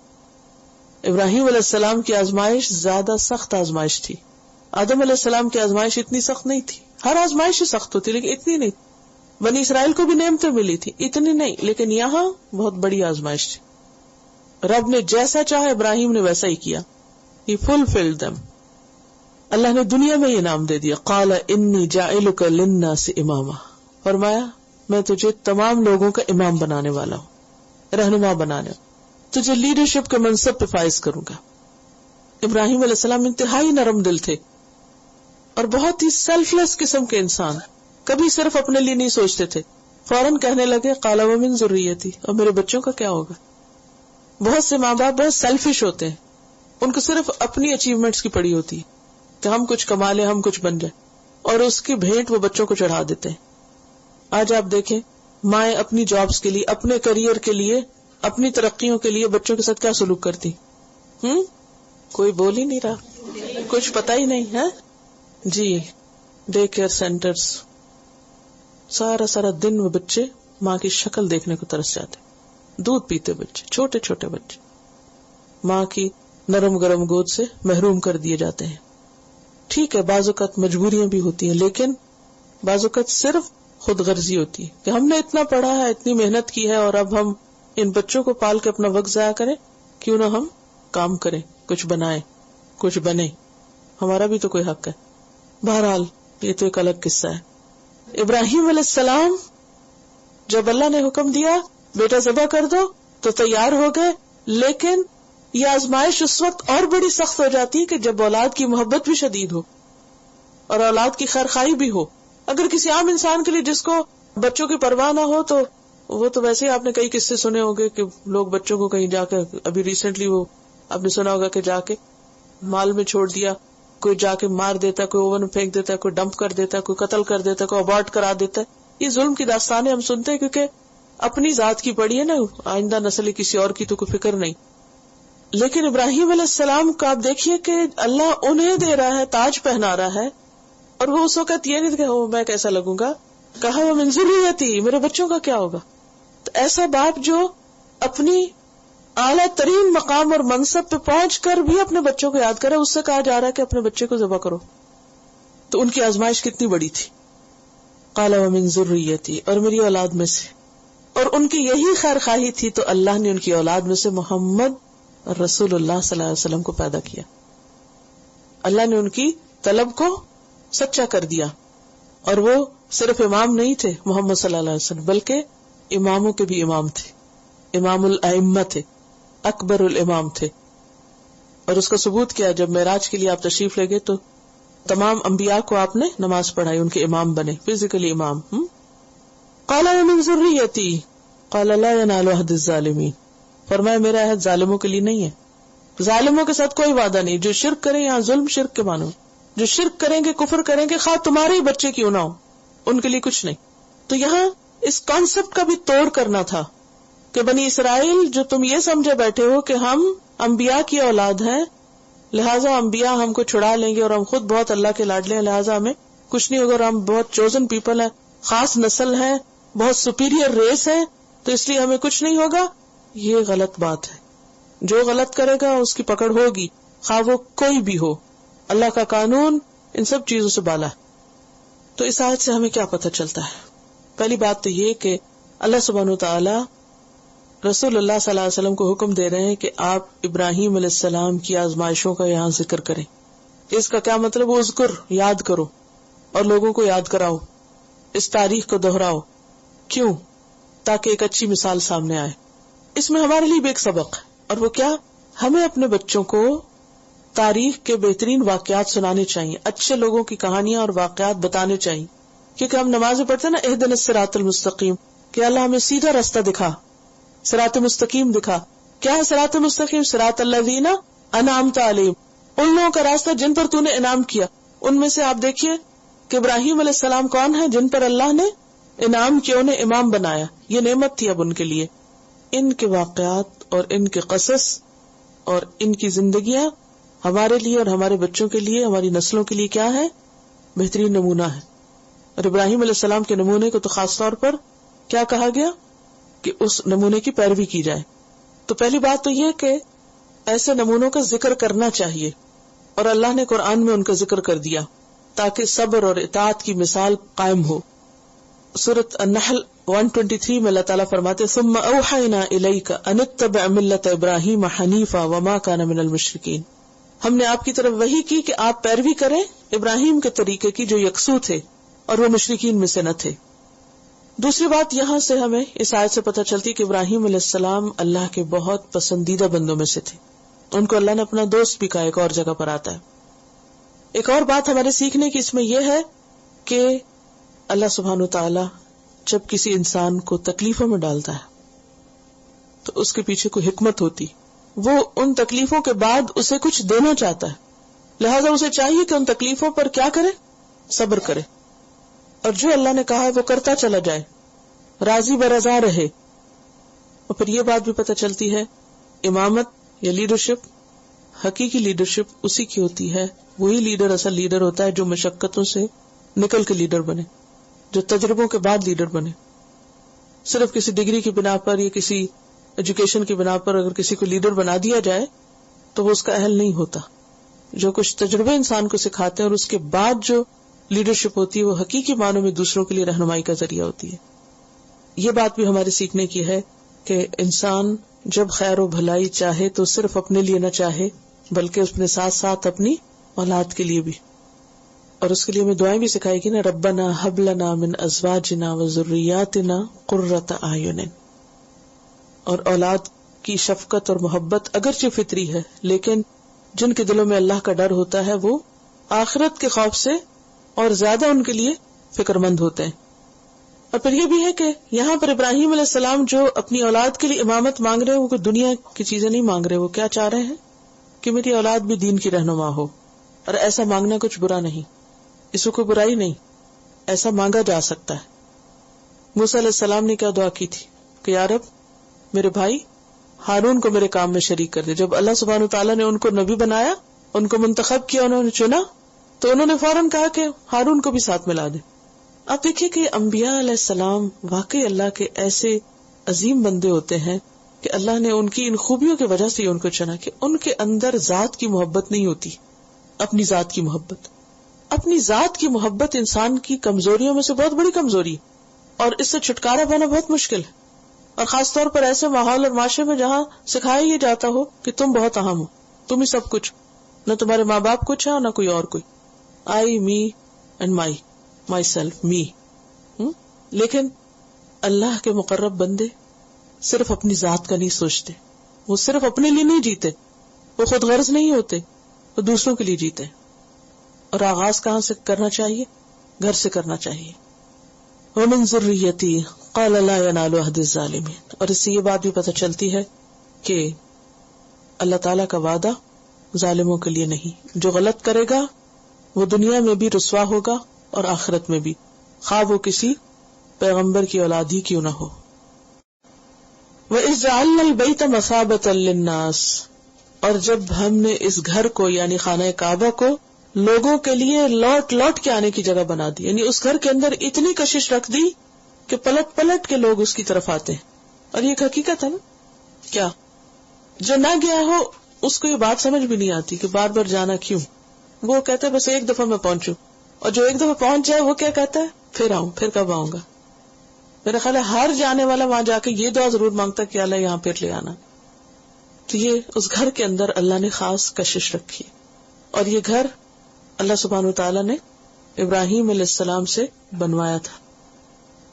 ابراہیم علیہ السلام کی آزمائش زیادہ سخت آزمائش تھی. آدم علیہ السلام کی آزمائش اتنی سخت نہیں تھی. ہر آزمائش ہی سخت ہوتی لیکن اتنی نہیں. بنی اسرائیل کو بھی نعمتیں ملی تھی، اتنی نہیں، لیکن یہاں بہت بڑی آزمائش تھی. رب نے جیسا چاہا ابراہیم نے ویسا ہی کیا. He fulfilled them. اللہ نے دنیا میں یہ نام دے دیا. قال انی جاعلک للناس اماما، فرمایا میں تجھے تمام لوگوں کا امام بنانے والا ہوں، رہنما بنانے، تجھے لیڈرشپ کے منصب پہ فائز کروں گا. ابراہیم علیہ السلام انتہائی نرم دل تھے اور بہت ہی سیلف لیس قسم کے انسان، کبھی صرف اپنے لیے نہیں سوچتے تھے. فوراً کہنے لگے قال ومن ذریتی، اور میرے بچوں کا کیا ہوگا. بہت سے ماں باپ بہت سیلفش ہوتے ہیں، ان کو صرف اپنی اچیومنٹس کی پڑی ہوتی ہے کہ ہم کچھ کما لیں، ہم کچھ بن جائیں، اور اس کی بھیٹ وہ بچوں کو چڑھا دیتے ہیں. آج آپ دیکھیں مائیں اپنی جابس کے لیے، اپنے کریئر کے لیے، اپنی ترقیوں کے لیے بچوں کے ساتھ کیا سلوک کرتی. کوئی بول ہی نہیں رہا، کچھ پتا ہی نہیں ہے. جی ڈے کیئر سینٹرز، سارا دن وہ بچے ماں کی شکل دیکھنے کو ترس جاتے. دودھ پیتے بچے، چھوٹے چھوٹے بچے ماں کی نرم گرم گود سے محروم کر دیے جاتے ہیں. ٹھیک ہے بعض اوقات مجبوریاں بھی ہوتی ہیں، لیکن بعض اوقات صرف خود غرضی ہوتی ہے کہ ہم نے اتنا پڑھا ہے، اتنی محنت کی ہے، اور اب ہم ان بچوں کو پال کے اپنا وقت ضائع کریں. کیوں نہ ہم کام کریں، کچھ بنائیں، کچھ بنے، ہمارا بھی تو کوئی حق ہے. بہرحال یہ تو ایک الگ قصہ ہے. ابراہیم علیہ السلام جب اللہ نے حکم دیا بیٹا ذبح کر دو تو تیار ہو گئے، لیکن یہ آزمائش اس وقت اور بڑی سخت ہو جاتی ہے کہ جب اولاد کی محبت بھی شدید ہو اور اولاد کی خیرخواہی بھی ہو. اگر کسی عام انسان کے لیے جس کو بچوں کی پرواہ نہ ہو تو وہ تو ویسے ہی آپ نے کئی قصے سنے ہوں گے کہ لوگ بچوں کو کہیں جا کے، ابھی ریسنٹلی وہ آپ نے سنا ہوگا کہ جا کے مال میں چھوڑ دیا، کوئی جا کے مار دیتا، کوئی اوون میں پھینک دیتا، کوئی ڈمپ کر دیتا، کوئی قتل کر دیتا، کوئی ابارٹ کرا دیتا. یہ ظلم کی داستانیں ہم سنتے ہیں کیونکہ اپنی ذات کی پڑی ہے نا، آئندہ نسل کسی اور کی تو کوئی فکر نہیں. لیکن ابراہیم علیہ السلام کا آپ دیکھیے کہ اللہ انہیں دے رہا ہے، تاج پہنا رہا ہے، اور وہ اس وقت یہ نہیں کہ میں کیسا لگوں گا، کہا وہ من ذریتی، میرے بچوں کا کیا ہوگا. تو ایسا باپ جو اپنی اعلیٰ ترین مقام اور منصب پہ پہنچ کر بھی اپنے بچوں کو یاد کرے، اس سے کہا جا رہا ہے کہ اپنے بچے کو ذبح کرو. تو ان کی آزمائش کتنی بڑی تھی. قال ومن ذریتی، اور میری اولاد میں سے. اور ان کی یہی خیر خواہی تھی تو اللہ نے ان کی اولاد میں سے محمد رسول اللہ صلی اللہ علیہ وسلم کو پیدا کیا. اللہ نے ان کی طلب کو سچا کر دیا، اور وہ صرف امام نہیں تھے محمد صلی اللہ علیہ وسلم، بلکہ اماموں کے بھی امام تھے، امام الائمہ تھے، اکبر الامام تھے. اور اس کا ثبوت کیا، جب معراج کے لیے آپ تشریف لے گئے تو تمام انبیاء کو آپ نے نماز پڑھائی، ان کے امام بنے، فزیکلی امام. قال ومن ذریتی قال لا ینال عہد الظالمین، فرمایا میرا عہد ظالموں کے لیے نہیں ہے. ظالموں کے ساتھ کوئی وعدہ نہیں. جو شرک کرے، یہاں ظلم شرک کے معنی، جو شرک کریں گے، کفر کریں گے، خواہ تمہارے ہی بچے کیوں نہ ہو، ان کے لیے کچھ نہیں. تو یہاں اس کانسیپٹ کا بھی توڑ کرنا تھا کہ بنی اسرائیل جو تم یہ سمجھے بیٹھے ہو کہ ہم انبیاء کی اولاد ہیں، لہٰذا انبیاء ہم کو چھڑا لیں گے اور ہم خود بہت اللہ کے لاڈلے ہیں، لہٰذا ہمیں کچھ نہیں ہوگا، اور ہم بہت چوزن پیپل ہیں، خاص نسل ہے، بہت سپیریئر ریس ہے، تو اس لیے ہمیں کچھ نہیں ہوگا. یہ غلط بات ہے. جو غلط کرے گا اس کی پکڑ ہوگی، خواہ وہ کوئی بھی ہو. اللہ کا قانون ان سب چیزوں سے بالا ہے. تو اس آیت سے ہمیں کیا پتہ چلتا ہے؟ پہلی بات تو یہ کہ اللہ سبحانہ وتعالی رسول اللہ صلی اللہ علیہ وسلم کو حکم دے رہے ہیں کہ آپ ابراہیم علیہ السلام کی آزمائشوں کا یہاں ذکر کریں. اس کا کیا مطلب؟ وہ اذکر، یاد کرو اور لوگوں کو یاد کراؤ، اس تاریخ کو دہراؤ. کیوں؟ تاکہ ایک اچھی مثال سامنے آئے. اس میں ہمارے لیے بھی ایک سبق ہے، اور وہ کیا؟ ہمیں اپنے بچوں کو تاریخ کے بہترین واقعات سنانے چاہیے، اچھے لوگوں کی کہانیاں اور واقعات بتانے چاہیے. کیونکہ ہم نماز میں پڑھتے ہیں نا، اہدنا الصراط المستقیم، کہ اللہ ہمیں سیدھا راستہ دکھا، صراط مستقیم دکھا. کیا ہے صراط مستقیم؟ صراط الذین انعمت علیہم، ان لوگوں کا راستہ جن پر تو نے انعام کیا. ان میں سے آپ دیکھیے کہ ابراہیم علیہ السلام کون ہے؟ جن پر اللہ نے انعام کیا، انہیں امام بنایا. یہ نعمت تھی اب ان کے لیے. ان کے واقعات اور ان کے قصص اور ان کی زندگیاں ہمارے لیے اور ہمارے بچوں کے لیے، ہماری نسلوں کے لیے کیا ہے؟ بہترین نمونہ ہے. اور ابراہیم علیہ السلام کے نمونے کو تو خاص طور پر کیا کہا گیا کہ اس نمونے کی پیروی کی جائے. تو پہلی بات تو یہ کہ ایسے نمونوں کا ذکر کرنا چاہیے، اور اللہ نے قرآن میں ان کا ذکر کر دیا تاکہ صبر اور اطاعت کی مثال قائم ہو. سورۃ النحل 123 میں اللہ تعالیٰ فرماتے ثم اوحینا الیک ان اتبع ملت ابراہیم حنیفا وما کان من المشرکین، ہم نے آپ کی طرف وحی کی کہ آپ پیروی کریں ابراہیم کے طریقے کی جو یکسو تھے اور وہ مشرکین میں سے نہ تھے. دوسری بات یہاں سے ہمیں اس آیت سے پتہ چلتی کہ ابراہیم علیہ السلام اللہ کے بہت پسندیدہ بندوں میں سے تھے. ان کو اللہ نے اپنا دوست بھی کہا، ایک اور جگہ پر آتا ہے. ایک اور بات ہمارے سیکھنے کی اس میں یہ ہے کہ اللہ سبحانہ وتعالی جب کسی انسان کو تکلیفوں میں ڈالتا ہے تو اس کے پیچھے کوئی حکمت ہوتی. وہ ان تکلیفوں کے بعد اسے کچھ دینا چاہتا ہے، لہذا اسے چاہیے کہ ان تکلیفوں پر کیا کرے؟ صبر کرے، اور جو اللہ نے کہا ہے وہ کرتا چلا جائے، راضی برضا رہے. اور پھر یہ بات بھی پتہ چلتی ہے امامت یا لیڈرشپ، حقیقی لیڈرشپ اسی کی ہوتی ہے. وہی لیڈر اصل لیڈر ہوتا ہے جو مشقتوں سے نکل کے لیڈر بنے، جو تجربوں کے بعد لیڈر بنے. صرف کسی ڈگری کی بنا پر یا کسی ایجوکیشن کی بنا پر اگر کسی کو لیڈر بنا دیا جائے تو وہ اس کا اہل نہیں ہوتا. جو کچھ تجربے انسان کو سکھاتے ہیں اور اس کے بعد جو لیڈرشپ ہوتی ہے وہ حقیقی معنوں میں دوسروں کے لیے رہنمائی کا ذریعہ ہوتی ہے. یہ بات بھی ہمارے سیکھنے کی ہے کہ انسان جب خیر و بھلائی چاہے تو صرف اپنے لیے نہ چاہے بلکہ اپنے ساتھ ساتھ اپنی اولاد کے لیے بھی. اور اس کے لیے ہمیں دعائیں بھی سکھائے گی نا، ربنا ہب لنا من ازواجنا وذریاتنا قرۃ اعین. اور اولاد کی شفقت اور محبت اگرچہ فطری ہے، لیکن جن کے دلوں میں اللہ کا ڈر ہوتا ہے وہ آخرت کے خوف سے اور زیادہ ان کے لیے فکر مند ہوتے ہیں. اور پھر یہ بھی ہے کہ یہاں پر ابراہیم علیہ السلام جو اپنی اولاد کے لیے امامت مانگ رہے ہیں وہ کوئی دنیا کی چیزیں نہیں مانگ رہے. وہ کیا چاہ رہے ہیں کہ میری اولاد بھی دین کی رہنما ہو. اور ایسا مانگنا کچھ برا نہیں، اس کو کوئی برائی نہیں، ایسا مانگا جا سکتا ہے. موسیٰ علیہ السلام نے کیا دعا کی تھی کہ یا رب میرے بھائی ہارون کو میرے کام میں شریک کر دے. جب اللہ سبحانہ تعالیٰ نے ان کو نبی بنایا، ان کو منتخب کیا، انہوں نے چنا، تو انہوں نے فوراً کہا کہ ہارون کو بھی ساتھ ملا دیں. آپ دیکھیے کہ انبیاء علیہ السلام واقعی اللہ کے ایسے عظیم بندے ہوتے ہیں کہ اللہ نے ان کی ان خوبیوں کی وجہ سے ان کو چنا کہ ان کے اندر ذات کی محبت نہیں ہوتی. اپنی ذات کی محبت، اپنی ذات کی محبت انسان کی کمزوریوں میں سے بہت بڑی کمزوری ہے، اور اس سے چھٹکارا پانا بہت مشکل ہے. اور خاص طور پر ایسے ماحول اور معاشرے میں جہاں سکھایا یہ جاتا ہو کہ تم بہت اہم ہو، تم ہی سب کچھ، نہ تمہارے ماں باپ کچھ ہے اور نہ کوئی اور کوئی. آئی، می اینڈ مائی سیلف، می. لیکن اللہ کے مقرب بندے صرف اپنی ذات کا نہیں سوچتے، وہ صرف اپنے لیے نہیں جیتے، وہ خود غرض نہیں ہوتے، وہ دوسروں کے لیے جیتے. اور آغاز کہاں سے کرنا چاہیے؟ گھر سے کرنا چاہیے. وَمِن ذُرِّيَّتِي قَالَ لَا يَنَالُ عَهْدِ الظَّالِمِينَ. اور اس سے یہ بات بھی پتہ چلتی ہے کہ اللہ تعالیٰ کا وعدہ ظالموں کے لیے نہیں. جو غلط کرے گا وہ دنیا میں بھی رسوا ہوگا اور آخرت میں بھی، خواہ وہ کسی پیغمبر کی اولاد ہی کیوں نہ ہو. وَإِذْ جَعَلْنَا الْبَيْتَ مَثَابَةً لِلنَّاسِ. اور جب ہم نے اس گھر کو یعنی خانہ کعبہ کو لوگوں کے لیے لوٹ لوٹ کے آنے کی جگہ بنا دی، یعنی اس گھر کے اندر اتنی کشش رکھ دی کہ پلٹ پلٹ کے لوگ اس کی طرف آتے ہیں. اور یہ حقیقت ہے نا. کیا جو نہ گیا ہو اس کو یہ بات سمجھ بھی نہیں آتی کہ بار بار جانا کیوں. وہ کہتا ہے بس ایک دفعہ میں پہنچوں، اور جو ایک دفعہ پہنچ جائے وہ کیا کہتا ہے؟ پھر آؤں، پھر کب آؤں گا. میرا خیال ہے ہر جانے والا وہاں جا کے یہ دعا ضرور مانگتا کہ اللہ یہاں پھر لے آنا. تو یہ اس گھر کے اندر اللہ نے خاص کشش رکھی. اور یہ گھر اللہ سبحانہ وتعالیٰ نے ابراہیم علیہ السلام سے بنوایا تھا،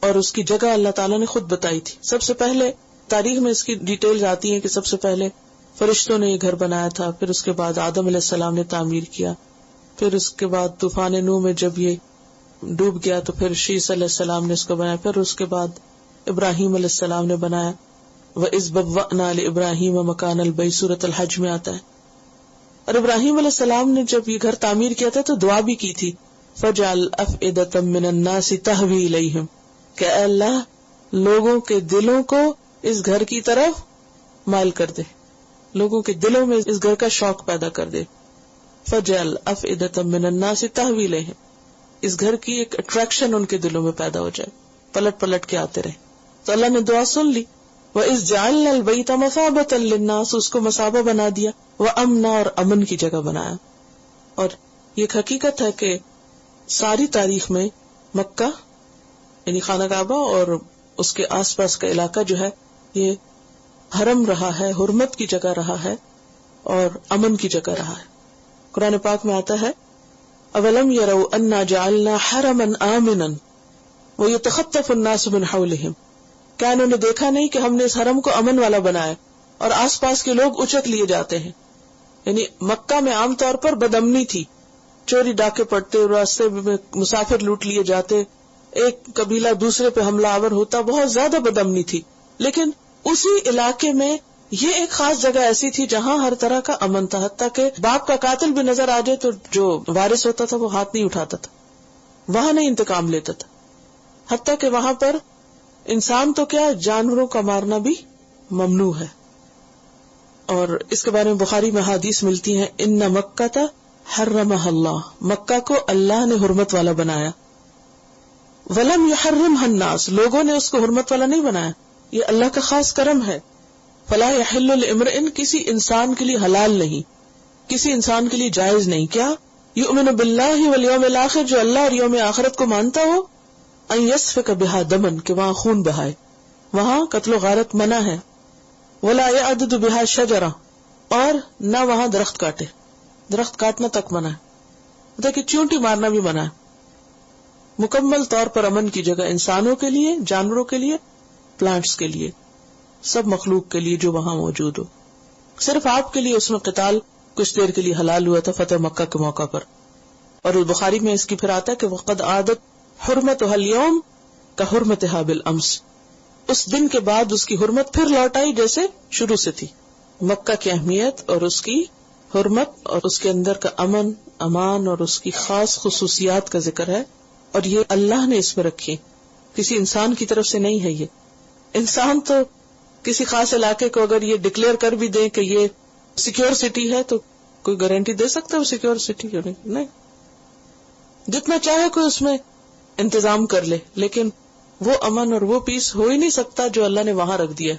اور اس کی جگہ اللہ تعالیٰ نے خود بتائی تھی. سب سے پہلے تاریخ میں اس کی ڈیٹیلز آتی ہیں کہ سب سے پہلے فرشتوں نے یہ گھر بنایا تھا، پھر اس کے بعد آدم علیہ السلام نے تعمیر کیا، پھر اس کے بعد طوفان نوح میں جب یہ ڈوب گیا تو پھر شیس علیہ السلام نے اس کو بنایا، پھر اس کے بعد ابراہیم علیہ السلام نے بنایا. وَإِذْ بَوَّأْنَا لِإِبْرَاهِيمَ مَكَانَ الْبَيْتِ سورۃ الحج میں آتا ہے. اور ابراہیم علیہ السلام نے جب یہ گھر تعمیر کیا تھا تو دعا بھی کی تھی، فَجْعَلْ أَفْئِدَةً مِّنَ النَّاسِ تَهْوِي إِلَيْهِمْ، کہ اے اللہ لوگوں کے دلوں کو اس گھر کی طرف مائل کر دے، لوگوں کے دلوں میں اس گھر کا شوق پیدا کر دے. فَجْعَلْ أَفْئِدَةً مِّنَ النَّاسِ تَهْوِي إِلَيْهِمْ، اس گھر کی ایک اٹریکشن ان کے دلوں میں پیدا ہو جائے، پلٹ پلٹ کے آتے رہے. تو اللہ نے دعا سن لی. وَإِذْ جَعَلْنَا الْبَيْتَ مَثَابَةً لِلنَّاسِ، اس کو مثابہ بنا دیا، وَأَمْنًا، اور امن کی جگہ بنایا. اور یہ ایک حقیقت ہے کہ ساری تاریخ میں مکہ یعنی خانہ کعبہ اور اس کے آس پاس کا علاقہ جو ہے یہ حرم رہا ہے، حرمت کی جگہ رہا ہے اور امن کی جگہ رہا ہے. قرآن پاک میں آتا ہے اولم یروا انا جعلنا حرما آمنا ویتخطف الناس من حولهم، کیا انہوں نے دیکھا نہیں کہ ہم نے اس حرم کو امن والا بنایا اور آس پاس کے لوگ اچک لیے جاتے ہیں. یعنی مکہ میں عام طور پر بدامنی تھی، چوری ڈاکے پڑتے، راستے میں مسافر لوٹ لیے جاتے، ایک قبیلہ دوسرے پہ حملہ آور ہوتا، بہت زیادہ بدامنی تھی. لیکن اسی علاقے میں یہ ایک خاص جگہ ایسی تھی جہاں ہر طرح کا امن تھا، حتیٰ کہ باپ کا قاتل بھی نظر آ جائے تو جو وارث ہوتا تھا وہ ہاتھ نہیں اٹھاتا تھا، وہاں نہیں انتقام لیتا تھا. حتیٰ کہ وہاں پر انسان تو کیا جانوروں کا مارنا بھی ممنوع ہے. اور اس کے بارے میں بخاری میں حدیث ملتی ہیں، ان مکہ حرمہ اللہ، مکہ کو اللہ نے حرمت والا بنایا. ولم یحرمہ الناس، لوگوں نے اس کو حرمت والا نہیں بنایا، یہ اللہ کا خاص کرم ہے. فلا یحل لامرئ، کسی انسان کے لیے حلال نہیں، کسی انسان کے لیے جائز نہیں. کیا؟ یؤمن باللہ والیوم الاخر، جو اللہ اور یوم آخرت کو مانتا ہو، ان یسفک بہا دمن، کہ وہاں خون بہائے، وہاں قتل و غارت منع ہے. ولا یعضد بہا شجرہ، اور نہ وہاں درخت کاٹے، درخت کاٹنا تک منع ہے. دیکھیں چونٹی مارنا بھی منع ہے. مکمل طور پر امن کی جگہ انسانوں کے لیے، جانوروں کے لیے، پلانٹس کے لیے، سب مخلوق کے لیے جو وہاں موجود ہو. صرف آپ کے لیے اس میں قتال کچھ دیر کے لیے حلال ہوا تھا فتح مکہ کے موقع پر. اور بخاری میں اس کی پھر آتا ہے کہ وقد عادت حرمتها اليوم كحرمتها بالامس، اس دن کے بعد اس کی حرمت پھر لوٹ آئی جیسے شروع سے تھی. مکہ کی اہمیت اور اس کی حرمت اور اس کے اندر کا امن، امان اور اس کی خاص خصوصیات کا ذکر ہے، اور یہ اللہ نے اس میں رکھی، کسی انسان کی طرف سے نہیں ہے. یہ انسان تو کسی خاص علاقے کو اگر یہ ڈکلیئر کر بھی دیں کہ یہ سیکیور سٹی ہے تو کوئی گارنٹی دے سکتا ہے وہ سیکیور سٹی نہیں. جتنا چاہے کوئی اس میں انتظام کر لے، لیکن وہ امن اور وہ پیس ہو ہی نہیں سکتا جو اللہ نے وہاں رکھ دیا.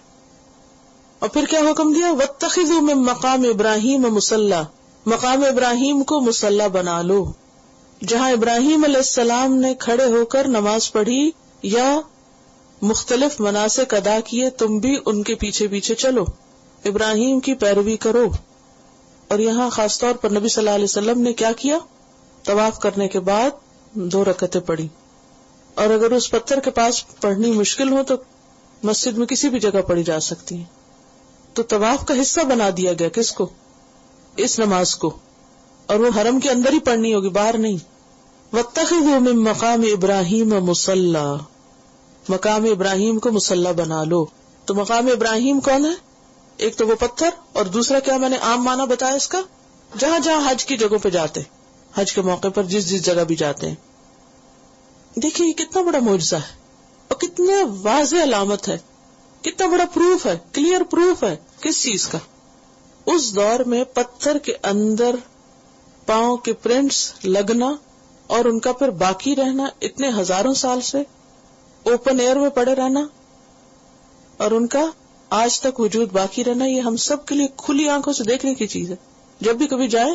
اور پھر کیا حکم دیا؟ واتخذوا من مقام ابراہیم مصلی، مقام ابراہیم کو مصلی بنا لو. جہاں ابراہیم علیہ السلام نے کھڑے ہو کر نماز پڑھی یا مختلف مناسک ادا کیے، تم بھی ان کے پیچھے پیچھے چلو، ابراہیم کی پیروی کرو. اور یہاں خاص طور پر نبی صلی اللہ علیہ وسلم نے کیا کیا؟ طواف کرنے کے بعد 2 رکعتیں پڑھی. اور اگر اس پتھر کے پاس پڑھنی مشکل ہو تو مسجد میں کسی بھی جگہ پڑھی جا سکتی ہے. تو طواف کا حصہ بنا دیا گیا کس کو؟ اس نماز کو. اور وہ حرم کے اندر ہی پڑھنی ہوگی، باہر نہیں. واتخذوا من مقام ابراہیم مصلی، مقام ابراہیم کو مصلی بنا لو. تو مقام ابراہیم کون ہے؟ ایک تو وہ پتھر، اور دوسرا کیا میں نے عام معنی بتایا اس کا؟ جہاں جہاں حج کی جگہوں پہ جاتے، حج کے موقع پر جس جگہ بھی جاتے ہیں. دیکھیے یہ کتنا بڑا معجزہ ہے اور کتنا واضح علامت ہے، کتنا بڑا پروف ہے، کلیئر پروف ہے. کس چیز کا؟ اس دور میں پتھر کے اندر پاؤں کے پرنٹس لگنا اور ان کا پھر باقی رہنا، اتنے ہزاروں سال سے اوپن ایئر میں پڑے رہنا اور ان کا آج تک وجود باقی رہنا، یہ ہم سب کے لیے کھلی آنکھوں سے دیکھنے کی چیز ہے. جب بھی کبھی جائیں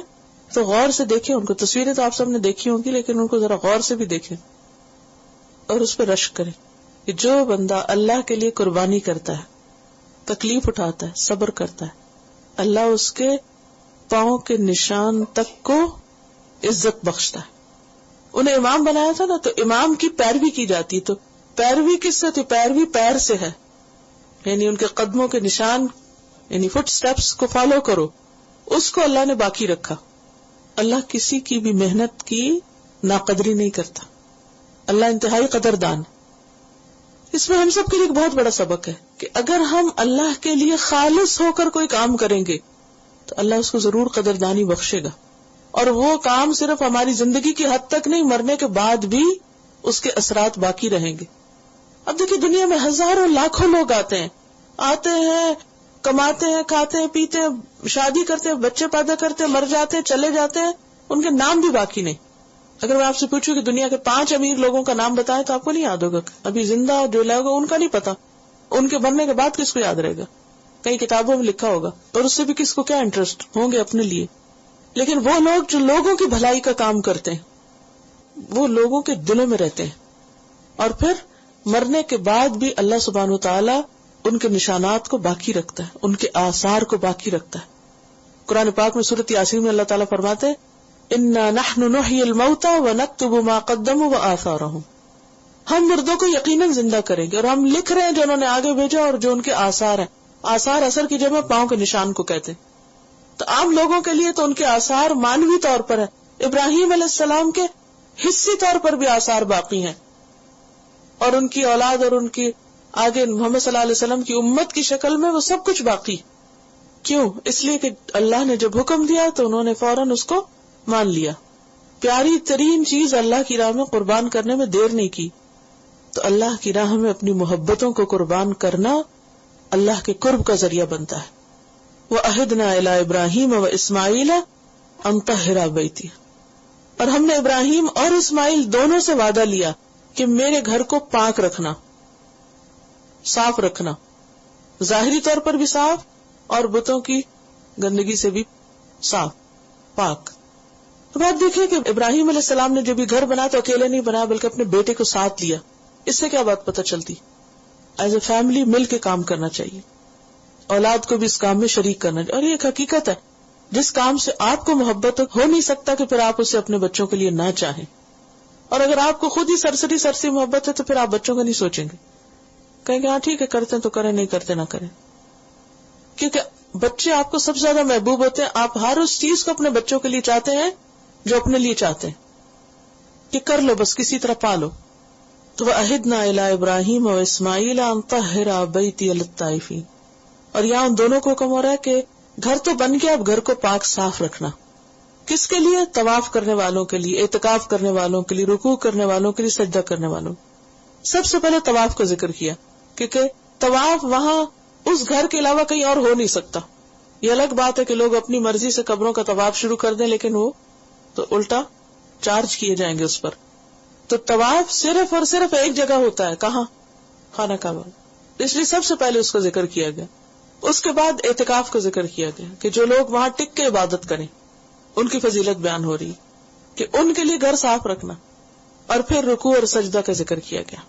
تو غور سے دیکھیں ان کو. تصویریں تو آپ سب نے دیکھی ہوں گی، لیکن ان کو ذرا غور سے بھی دیکھیں اور اس پہ رشک کریں کہ جو بندہ اللہ کے لیے قربانی کرتا ہے، تکلیف اٹھاتا ہے، صبر کرتا ہے، اللہ اس کے پاؤں کے نشان تک کو عزت بخشتا ہے. انہیں امام بنایا تھا نا، تو امام کی پیروی کی جاتی. تو پیروی کس سے تھی؟ پیروی پیر سے ہے، یعنی ان کے قدموں کے نشان، یعنی فٹ سٹیپس کو فالو کرو. اس کو اللہ نے باقی رکھا. اللہ کسی کی بھی محنت کی ناقدری نہیں کرتا. اللہ انتہائی قدردان. اس میں ہم سب کے لیے ایک بہت بڑا سبق ہے کہ اگر ہم اللہ کے لیے خالص ہو کر کوئی کام کریں گے تو اللہ اس کو ضرور قدردانی بخشے گا. اور وہ کام صرف ہماری زندگی کی حد تک نہیں، مرنے کے بعد بھی اس کے اثرات باقی رہیں گے. اب دیکھیں دنیا میں ہزاروں لاکھوں لوگ آتے ہیں، کماتے ہیں، کھاتے ہیں، پیتے ہیں، شادی کرتے ہیں، بچے پیدا کرتے ہیں، مر جاتے ہیں، چلے جاتے ہیں، ان کے نام بھی باقی نہیں. اگر میں آپ سے پوچھوں کہ دنیا کے 5 امیر لوگوں کا نام بتائیں تو آپ کو نہیں یاد ہوگا. ابھی زندہ جو لوگ ان کا نہیں پتا، ان کے مرنے کے بعد کس کو یاد رہے گا؟ کئی کتابوں میں لکھا ہوگا، اور اس سے بھی کس کو کیا انٹرسٹ ہوں گے اپنے لیے. لیکن وہ لوگ جو لوگوں کی بھلائی کا کام کرتے ہیں، وہ لوگوں کے دلوں میں رہتے ہیں، اور پھر مرنے کے بعد بھی اللہ سبحانہ وتعالی ان کے نشانات کو باقی رکھتا ہے، ان کے آثار کو باقی رکھتا ہے. قرآن پاک میں سورۃ یاسین میں اللہ تعالیٰ فرماتے انا نحن نحیی الموتى ونکتب ما قدموا وآثارهم، ہم مردوں کو یقیناً زندہ کریں گے اور ہم لکھ رہے ہیں جو انہوں نے آگے بھیجا اور جو ان کے آثار ہیں. آثار اثر کی جمع پاؤں کے نشان کو کہتے ہیں. تو عام لوگوں کے لیے تو ان کے آثار مانوی طور پر ہیں. ابراہیم علیہ السلام کے حصی طور پر بھی آثار باقی ہیں، اور ان کی اولاد اور ان کی آگے محمد صلی اللہ علیہ وسلم کی امت کی شکل میں وہ سب کچھ باقی. کیوں؟ اس لیے کہ اللہ نے جب حکم دیا تو انہوں نے فوراً اس کو مان لیا. پیاری ترین چیز اللہ کی راہ میں قربان کرنے میں دیر نہیں کی. تو اللہ کی راہ میں اپنی محبتوں کو قربان کرنا اللہ کے قرب کا ذریعہ بنتا ہے. وَأَهِدْنَا إِلَىٰ إِبْرَاهِيمَ وَإِسْمَاعِيلَ أَن طَهِّرَ بَيْتِي، اور ہم نے ابراہیم اور اسماعیل دونوں سے وعدہ لیا کہ میرے گھر کو پاک رکھنا، صاف رکھنا، ظاہری طور پر بھی صاف اور بتوں کی گندگی سے بھی صاف پاک. تو بات دیکھیں کہ ابراہیم علیہ السلام نے جب یہ گھر بنا تو اکیلے نہیں بنایا بلکہ اپنے بیٹے کو ساتھ لیا. اس سے کیا بات پتہ چلتی؟ ایز اے فیملی مل کے کام کرنا چاہیے، اولاد کو بھی اس کام میں شریک کرنا چاہیے. اور یہ ایک حقیقت ہے، جس کام سے آپ کو محبت ہو نہیں سکتا کہ پھر آپ اسے اپنے بچوں کے لیے نہ چاہیں. اور اگر آپ کو خود ہی سرسری محبت ہے تو پھر آپ بچوں کا نہیں سوچیں گے، کہیں گے ہاں ٹھیک ہے کرتے ہیں تو کریں، نہیں کرتے نہ کریں. کیونکہ بچے آپ کو سب سے زیادہ محبوب ہوتے ہیں. آپ ہر اس چیز کو اپنے بچوں کے لیے چاہتے ہیں جو اپنے لیے چاہتے ہیں کہ کر لو، بس کسی طرح پالو. تو وَأَهِدْنَا إِلَىٰ إِبْرَاهِيمَ وَإِسْمَاعِيلَ أَن طَهِّرَ بَيْتِيَ لِلطَّائِفِينَ. اور یہاں ان دونوں کو حکم ہو رہا ہے کہ گھر تو بن گیا، اب گھر کو پاک صاف رکھنا. کس کے لیے؟ طواف کرنے والوں کے لیے، اعتکاف کرنے والوں کے لیے، رکوع کرنے والوں کے لیے، سجدہ کرنے والوں. سب سے پہلے طواف کا ذکر کیا کیونکہ طواف وہاں اس گھر کے علاوہ کہیں اور ہو نہیں سکتا. یہ الگ بات ہے کہ لوگ اپنی مرضی سے قبروں کا طواف شروع کر دیں، لیکن وہ تو الٹا چارج کیے جائیں گے اس پر. تو طواف صرف اور صرف ایک جگہ ہوتا ہے, کہاں؟ خانہ کعبہ. اس لیے سب سے پہلے اس کا ذکر کیا گیا. اس کے بعد اعتکاف کا ذکر کیا گیا کہ جو لوگ وہاں ٹک کے عبادت کریں ان کی فضیلت بیان ہو رہی کہ ان کے لیے گھر صاف رکھنا. اور پھر رکوع اور سجدہ کا ذکر کیا گیا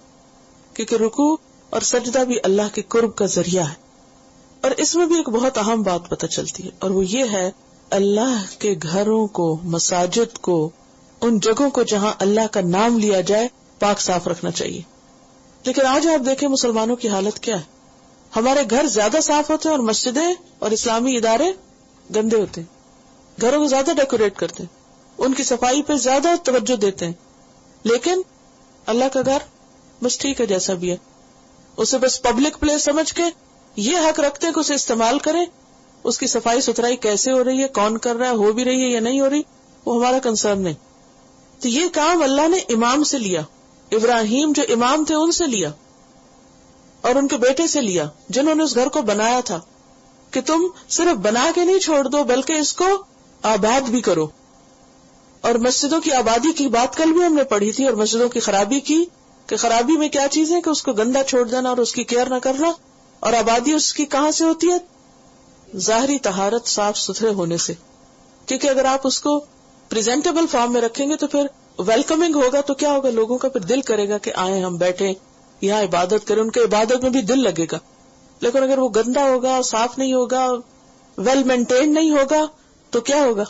کیونکہ رکوع اور سجدہ بھی اللہ کے قرب کا ذریعہ ہے. اور اس میں بھی ایک بہت اہم بات پتہ چلتی ہے, اور وہ یہ ہے اللہ کے گھروں کو, مساجد کو, ان جگہوں کو جہاں اللہ کا نام لیا جائے پاک صاف رکھنا چاہیے. لیکن آج آپ دیکھیں مسلمانوں کی حالت کیا ہے. ہمارے گھر زیادہ صاف ہوتے ہیں اور مسجدیں اور اسلامی ادارے گندے ہوتے ہیں. گھروں کو زیادہ ڈیکوریٹ کرتے ہیں, ان کی صفائی پہ زیادہ توجہ دیتے ہیں, لیکن اللہ کا گھر بس ٹھیک ہے جیسا بھی ہے, اسے بس پبلک پلیس سمجھ کے یہ حق رکھتے ہیں کہ اسے استعمال کریں. اس کی صفائی ستھرائی کیسے ہو رہی ہے, کون کر رہا ہے, ہو بھی رہی ہے یا نہیں ہو رہی, وہ ہمارا کنسرن نہیں. تو یہ کام اللہ نے امام سے لیا. ابراہیم جو امام تھے ان سے لیا اور ان کے بیٹے سے لیا جنہوں نے اس گھر کو بنایا تھا کہ تم صرف بنا کے نہیں چھوڑ دو بلکہ اس کو آباد بھی کرو. اور مسجدوں کی آبادی کی بات کل بھی ہم نے پڑھی تھی, اور مسجدوں کی خرابی کی کہ خرابی میں کیا چیز ہے کہ اس کو گندا چھوڑ دینا اور اس کی کیئر نہ کرنا. اور آبادی اس کی کہاں سے ہوتی ہے؟ ظاہری طہارت, صاف ستھرے ہونے سے. کیونکہ اگر آپ اس کو پریزنٹیبل فارم میں رکھیں گے تو پھر ویلکمنگ ہوگا, تو کیا ہوگا, لوگوں کا پھر دل کرے گا کہ آئیں ہم بیٹھیں یہاں عبادت کریں, ان کے عبادت میں بھی دل لگے گا. لیکن اگر وہ گندا ہوگا, صاف نہیں ہوگا, ویل مینٹین نہیں ہوگا تو کیا ہوگا؟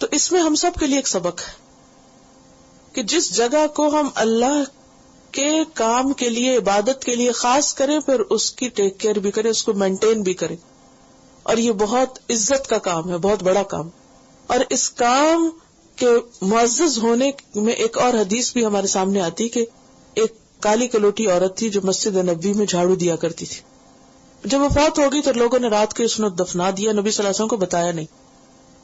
تو اس میں ہم سب کے لیے ایک سبق ہے کہ جس جگہ کو ہم اللہ کے کام کے لیے, عبادت کے لیے خاص کریں, پھر اس کی ٹیک کیئر بھی کریں, اس کو مینٹین بھی کریں. اور یہ بہت عزت کا کام ہے, بہت بڑا کام. اور اس کام کے معزز ہونے میں ایک اور حدیث بھی ہمارے سامنے آتی کہ ایک کالی کلوٹی عورت تھی جو مسجد نبوی میں جھاڑو دیا کرتی تھی. جب وہ فوت ہو گئی تو لوگوں نے رات کو اس نے دفنا دیا, نبی صلی اللہ علیہ وسلم کو بتایا نہیں.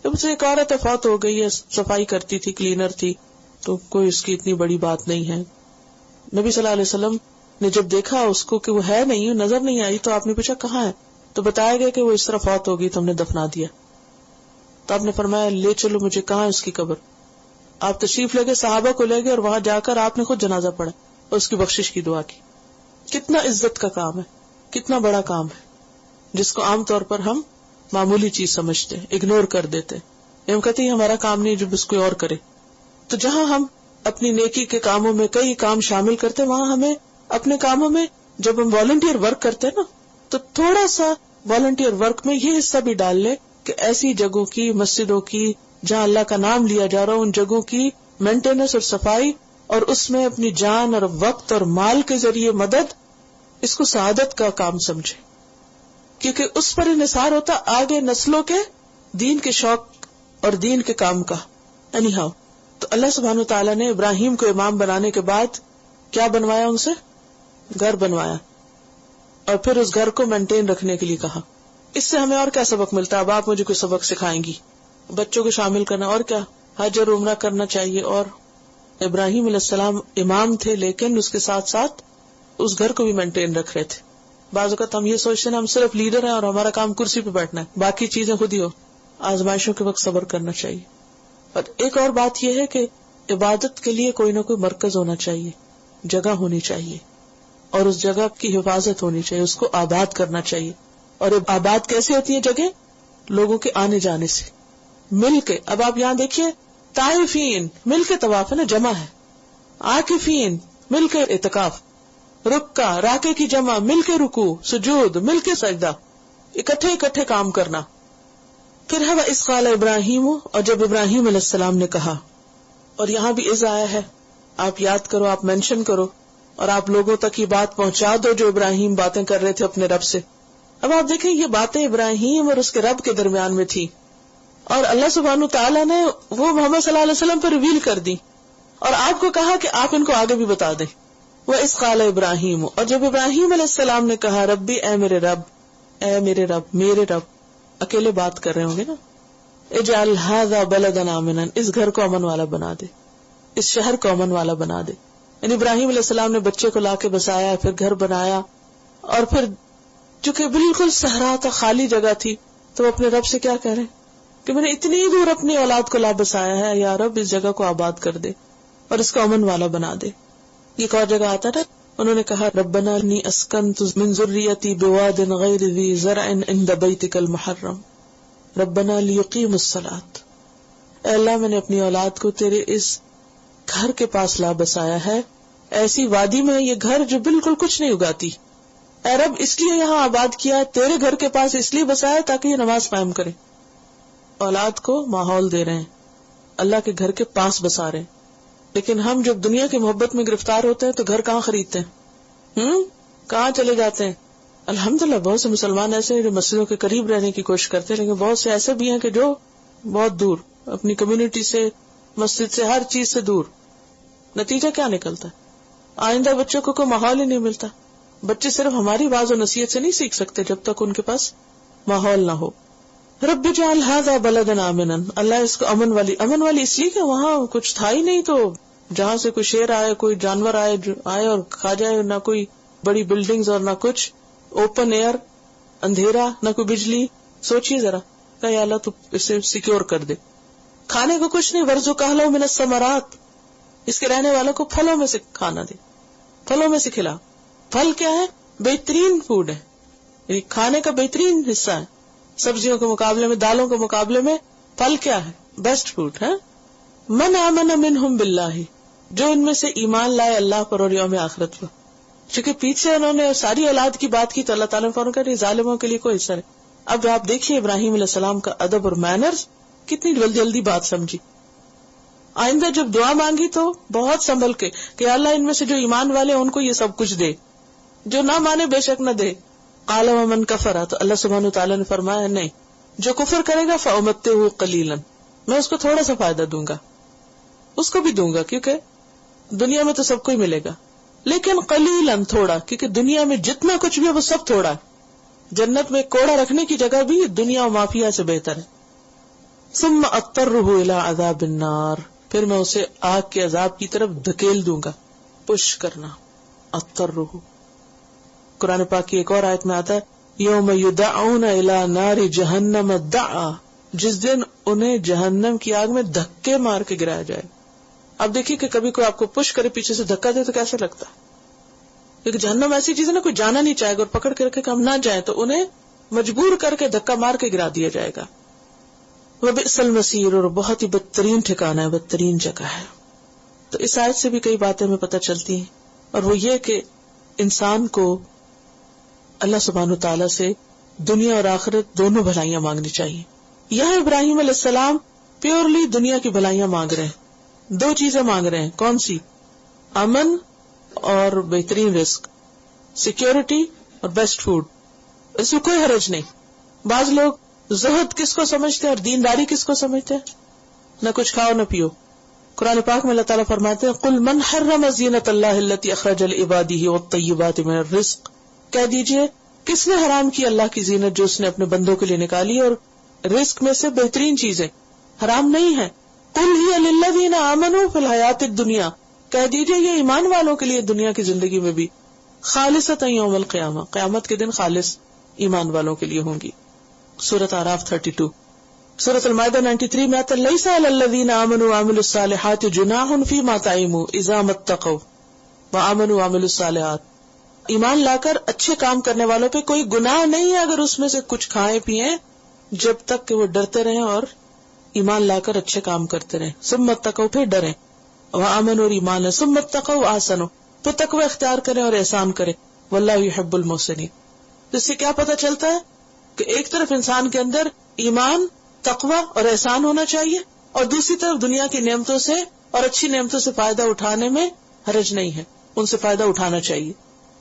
جب سے ایک عورت فوت ہو گئی ہے, صفائی کرتی تھی, کلینر تھی, تو کوئی اس کی اتنی بڑی بات نہیں ہے. نبی صلی اللہ علیہ وسلم نے جب دیکھا اس کو کہ وہ ہے نہیں, نظر نہیں آئی, تو آپ نے پوچھا کہاں ہے, تو بتایا گیا کہ وہ اس طرح فوت ہو گئی تو ہم نے دفنا دیا. تو آپ نے فرمایا لے چلو مجھے, کہاں ہے اس کی قبر. آپ تشریف لے گئے, صحابہ کو لے گئے, اور وہاں جا کر آپ نے خود جنازہ پڑھا اور اس کی بخشش کی دعا کی. کتنا عزت کا کام ہے, کتنا بڑا کام ہے, جس کو عام طور پر ہم معمولی چیز سمجھتے ہیں, اگنور کر دیتے ہیں. ہم کہتے ہیں ہمارا کام نہیں, جو بس کوئی اور کرے. تو جہاں ہم اپنی نیکی کے کاموں میں کئی کام شامل کرتے, وہاں ہمیں اپنے کاموں میں جب ہم والنٹیئر ورک کرتے ہیں نا, تو تھوڑا سا والنٹیئر ورک میں یہ حصہ بھی ڈال لے کہ ایسی جگہوں کی, مسجدوں کی جہاں اللہ کا نام لیا جا رہا ہو, ان جگہوں کی مینٹیننس اور صفائی, اور اس میں اپنی جان اور وقت اور مال کے ذریعے مدد, اس کو سعادت کا کام سمجھے. کیونکہ اس پر انحصار ہوتا آگے نسلوں کے دین کے شوق اور دین کے کام کا. اینی ہاؤ, تو اللہ سبحانہ و تعالیٰ نے ابراہیم کو امام بنانے کے بعد کیا بنوایا, ان سے گھر بنوایا, اور پھر اس گھر کو مینٹین رکھنے کے لیے کہا. اس سے ہمیں اور کیا سبق ملتا ہے؟ اب آپ مجھے کوئی سبق سکھائیں گی. بچوں کو شامل کرنا, اور کیا, حج اور عمرہ کرنا چاہیے. اور ابراہیم علیہ السلام امام تھے, لیکن اس کے ساتھ ساتھ اس گھر کو بھی مینٹین رکھ رہے تھے. بعض اوقات ہم یہ سوچتے ہیں ہم صرف لیڈر ہیں اور ہمارا کام کرسی پہ بیٹھنا ہے, باقی چیزیں خود ہی ہو. آزمائشوں کے وقت صبر کرنا چاہیے. اور ایک اور بات یہ ہے کہ عبادت کے لیے کوئی نہ کوئی مرکز ہونا چاہیے, جگہ ہونی چاہیے, اور اس جگہ کی حفاظت ہونی چاہیے, اس کو آباد کرنا چاہیے. اور آباد کیسے ہوتی ہے جگہ؟ لوگوں کے آنے جانے سے, مل کے. اب آپ یہاں دیکھیے, طائفین مل کے طواف ہے نا, جمع ہے. عاکفین مل کے اعتکاف, رکع راکے کی جمع, مل کے رکوع, سجود مل کے سجدہ, اکٹھے کام کرنا. پھر ہے وَإِذْ قَالَ ابراہیم, اور جب ابراہیم علیہ السلام نے کہا. اور یہاں بھی اذ آیا ہے, آپ یاد کرو, آپ مینشن کرو, اور آپ لوگوں تک یہ بات پہنچا دو جو ابراہیم باتیں کر رہے تھے اپنے رب سے. اب آپ دیکھیں یہ باتیں ابراہیم اور اس کے رب کے درمیان میں تھی, اور اللہ سبحانہ تعالیٰ نے وہ محمد صلی اللہ علیہ وسلم پر ریویل کر دی, اور آپ کو کہا کہ آپ ان کو آگے بھی بتا دیں. وَإِذْ قَالَ ابراہیم, اور جب ابراہیم علیہ السلام نے کہا ربی, اے میرے رب, اے میرے رب, میرے رب, اکیلے بات کر رہے ہوں گے نا, اجعل هذا بلدا آمنا, اس گھر کو امن والا بنا دے, اس شہر کو امن والا بنا دے. یعنی ابراہیم علیہ السلام نے بچے کو لا کے بسایا, پھر گھر بنایا, اور پھر چونکہ بالکل صحرا تھا, خالی جگہ تھی, تو وہ اپنے رب سے کیا کہہ رہے, کہ میں نے اتنی دور اپنی اولاد کو لا بسایا ہے، یا رب اس جگہ کو آباد کر دے اور اس کو امن والا بنا دے. ایک اور جگہ آتا ہے، انہوں نے کہا ربنا انی اسکنت من ذریتی بواد غیر ذی زرع عند بیتک المحرم ربنا لیقیموا الصلاۃ. اے اللہ میں نے اپنی اولاد کو تیرے اس گھر کے پاس لا بسایا ہے، ایسی وادی میں یہ گھر جو بالکل کچھ نہیں اگاتی. اے رب اس لیے یہاں آباد کیا، تیرے گھر کے پاس اس لیے بسایا تاکہ یہ نماز قائم کرے. اولاد کو ماحول دے رہے ہیں، اللہ کے گھر کے پاس بسا رہے ہیں. لیکن ہم جب دنیا کی محبت میں گرفتار ہوتے ہیں تو گھر کہاں خریدتے ہیں، کہاں چلے جاتے ہیں. الحمدللہ بہت سے مسلمان ایسے ہیں جو مسجدوں کے قریب رہنے کی کوشش کرتے ہیں، لیکن بہت سے ایسے بھی ہیں کہ جو بہت دور، اپنی کمیونٹی سے، مسجد سے، ہر چیز سے دور. نتیجہ کیا نکلتا ہے؟ آئندہ بچوں کو کوئی ماحول ہی نہیں ملتا. بچے صرف ہماری باز و نصیحت سے نہیں سیکھ سکتے جب تک ان کے پاس ماحول نہ ہو. رب اجعل ھذا بلدا آمنا، اللہ اس کو امن والی اس لیے کہ وہاں کچھ تھا ہی نہیں، تو جہاں سے کوئی شیر آئے، کوئی جانور آئے اور کھا جائے، نہ کوئی بڑی بلڈنگز اور نہ کچھ، اوپن ایئر، اندھیرا، نہ کوئی بجلی. سوچئے ذرا کہ یا اللہ تو اسے سیکیور کر دے. کھانے کو کچھ نہیں، ورزق اہلہ من الثمرات، اس کے رہنے والوں کو پھلوں میں سے کھانا دے، پھلوں میں سے کھلا. پھل کیا ہے؟ بہترین فوڈ ہے، یعنی کھانے کا بہترین حصہ ہے. سبزیوں کے مقابلے میں، دالوں کے مقابلے میں پھل کیا ہے؟ بیسٹ فوڈ ہے. من آمن منہم باللہ، جو ان میں سے ایمان لائے اللہ پر اور یوم آخرت پر. چونکہ پیچھے انہوں نے ساری اولاد کی بات کی تو اللہ تعالیٰ نے فرمایا کہ ظالموں کے لیے کوئی حصہ نہیں. اب آپ دیکھیے ابراہیم علیہ السلام کا ادب اور مینرز، کتنی جلدی بات سمجھی. آئندہ جب دعا مانگی تو بہت سنبھل کے کہ اللہ ان میں سے جو ایمان والے ان کو یہ سب کچھ دے، جو نہ مانے بے شک نہ دے. قال ومن کفر، تو اللہ سبحانہ وتعالیٰ نے فرمایا نہیں، جو کفر کرے گا فامتعہ قلیلا، میں اس کو تھوڑا سا فائدہ دوں گا، اس کو بھی دوں گا، کیونکہ دنیا میں تو سب کو ہی ملے گا، لیکن قلیلا تھوڑا، کیونکہ دنیا میں جتنا کچھ بھی ہے وہ سب تھوڑا ہے. جنت میں کوڑا رکھنے کی جگہ بھی دنیا و مافیا سے بہتر ہے. ثم اضطرہ الی عذاب النار، پھر میں اسے آگ کے عذاب کی طرف دھکیل دوں گا. پش کرنا، اضطرہ. قرآن پاک کی ایک اور آیت میں آتا ہے یوم یدعون الی نار جہنم دعا، جس دن انہیں جہنم کی آگ میں دھکے مار کے گرایا جائے. اب دیکھیے کہ کبھی کوئی آپ کو پش کرے، پیچھے سے دھکا دے تو کیسے لگتا ہے. کیونکہ جہنم ایسی چیز ہے نا، کوئی جانا نہیں چاہے گا، اور پکڑ کے رکھے کہ ہم نہ جائیں تو انہیں مجبور کر کے دھکا مار کے گرا دیا جائے گا. وبئس المصیر، اور بہت ہی بدترین ٹھکانہ ہے، بدترین جگہ ہے. تو اس آیت سے بھی کئی باتیں ہمیں پتہ چلتی ہیں، اور وہ یہ کہ انسان کو اللہ سبحانہ وتعالیٰ سے دنیا اور آخرت دونوں بھلائیاں مانگنی چاہیے. یہاں ابراہیم علیہ السلام پیورلی دنیا کی بھلائیاں مانگ رہے ہیں، دو چیزیں مانگ رہے ہیں. کون سی؟ امن اور بہترین رزق، سیکیورٹی اور بیسٹ فوڈ. اس میں کوئی حرج نہیں. بعض لوگ زہد کس کو سمجھتے ہیں اور دینداری کس کو سمجھتے ہیں؟ نہ کچھ کھاؤ نہ پیو. قرآن پاک میں اللہ تعالیٰ فرماتے ہیں قل من حرم زینت اللہ التی اخرج لعبادہ والطیبات من الرزق، کہہ دیجئے کس نے حرام کی اللہ کی زینت جو اس نے اپنے بندوں کے لیے نکالی اور رزق میں سے بہترین چیزیں حرام نہیں ہے. قل ہی للذین آمنوا فی الحیات الدنیا، کہہ دیجئے یہ ایمان والوں کے لیے دنیا کی زندگی میں بھی، خالصۃ یوم القیامہ، قیامت کے دن خالص ایمان والوں کے لیے ہوں گی. سورۃ اعراف 32. سورۃ المائدہ 93 میں آتا لیس علی الذین آمنوا وعملوا الصالحات جناح فیما طعموا اذا ما اتقوا وآمنوا وعملوا الصالحات. ایمان لا کر اچھے کام کرنے والوں پہ کوئی گناہ نہیں ہے اگر اس میں سے کچھ کھائیں پیئیں، جب تک کہ وہ ڈرتے رہیں اور ایمان لا کر اچھے کام کرتے رہیں. ثم اتقوا، پھر ڈریں، وآمنوا، اور ایمان ہے، ثم اتقوا واحسنوا، پھر تقوی اختیار کریں اور احسان کریں. واللہ یحب المحسنین. اس سے کیا پتہ چلتا ہے کہ ایک طرف انسان کے اندر ایمان، تقوی اور احسان ہونا چاہیے، اور دوسری طرف دنیا کی نعمتوں سے اور اچھی نعمتوں سے فائدہ اٹھانے میں حرج نہیں ہے، ان سے فائدہ اٹھانا چاہیے.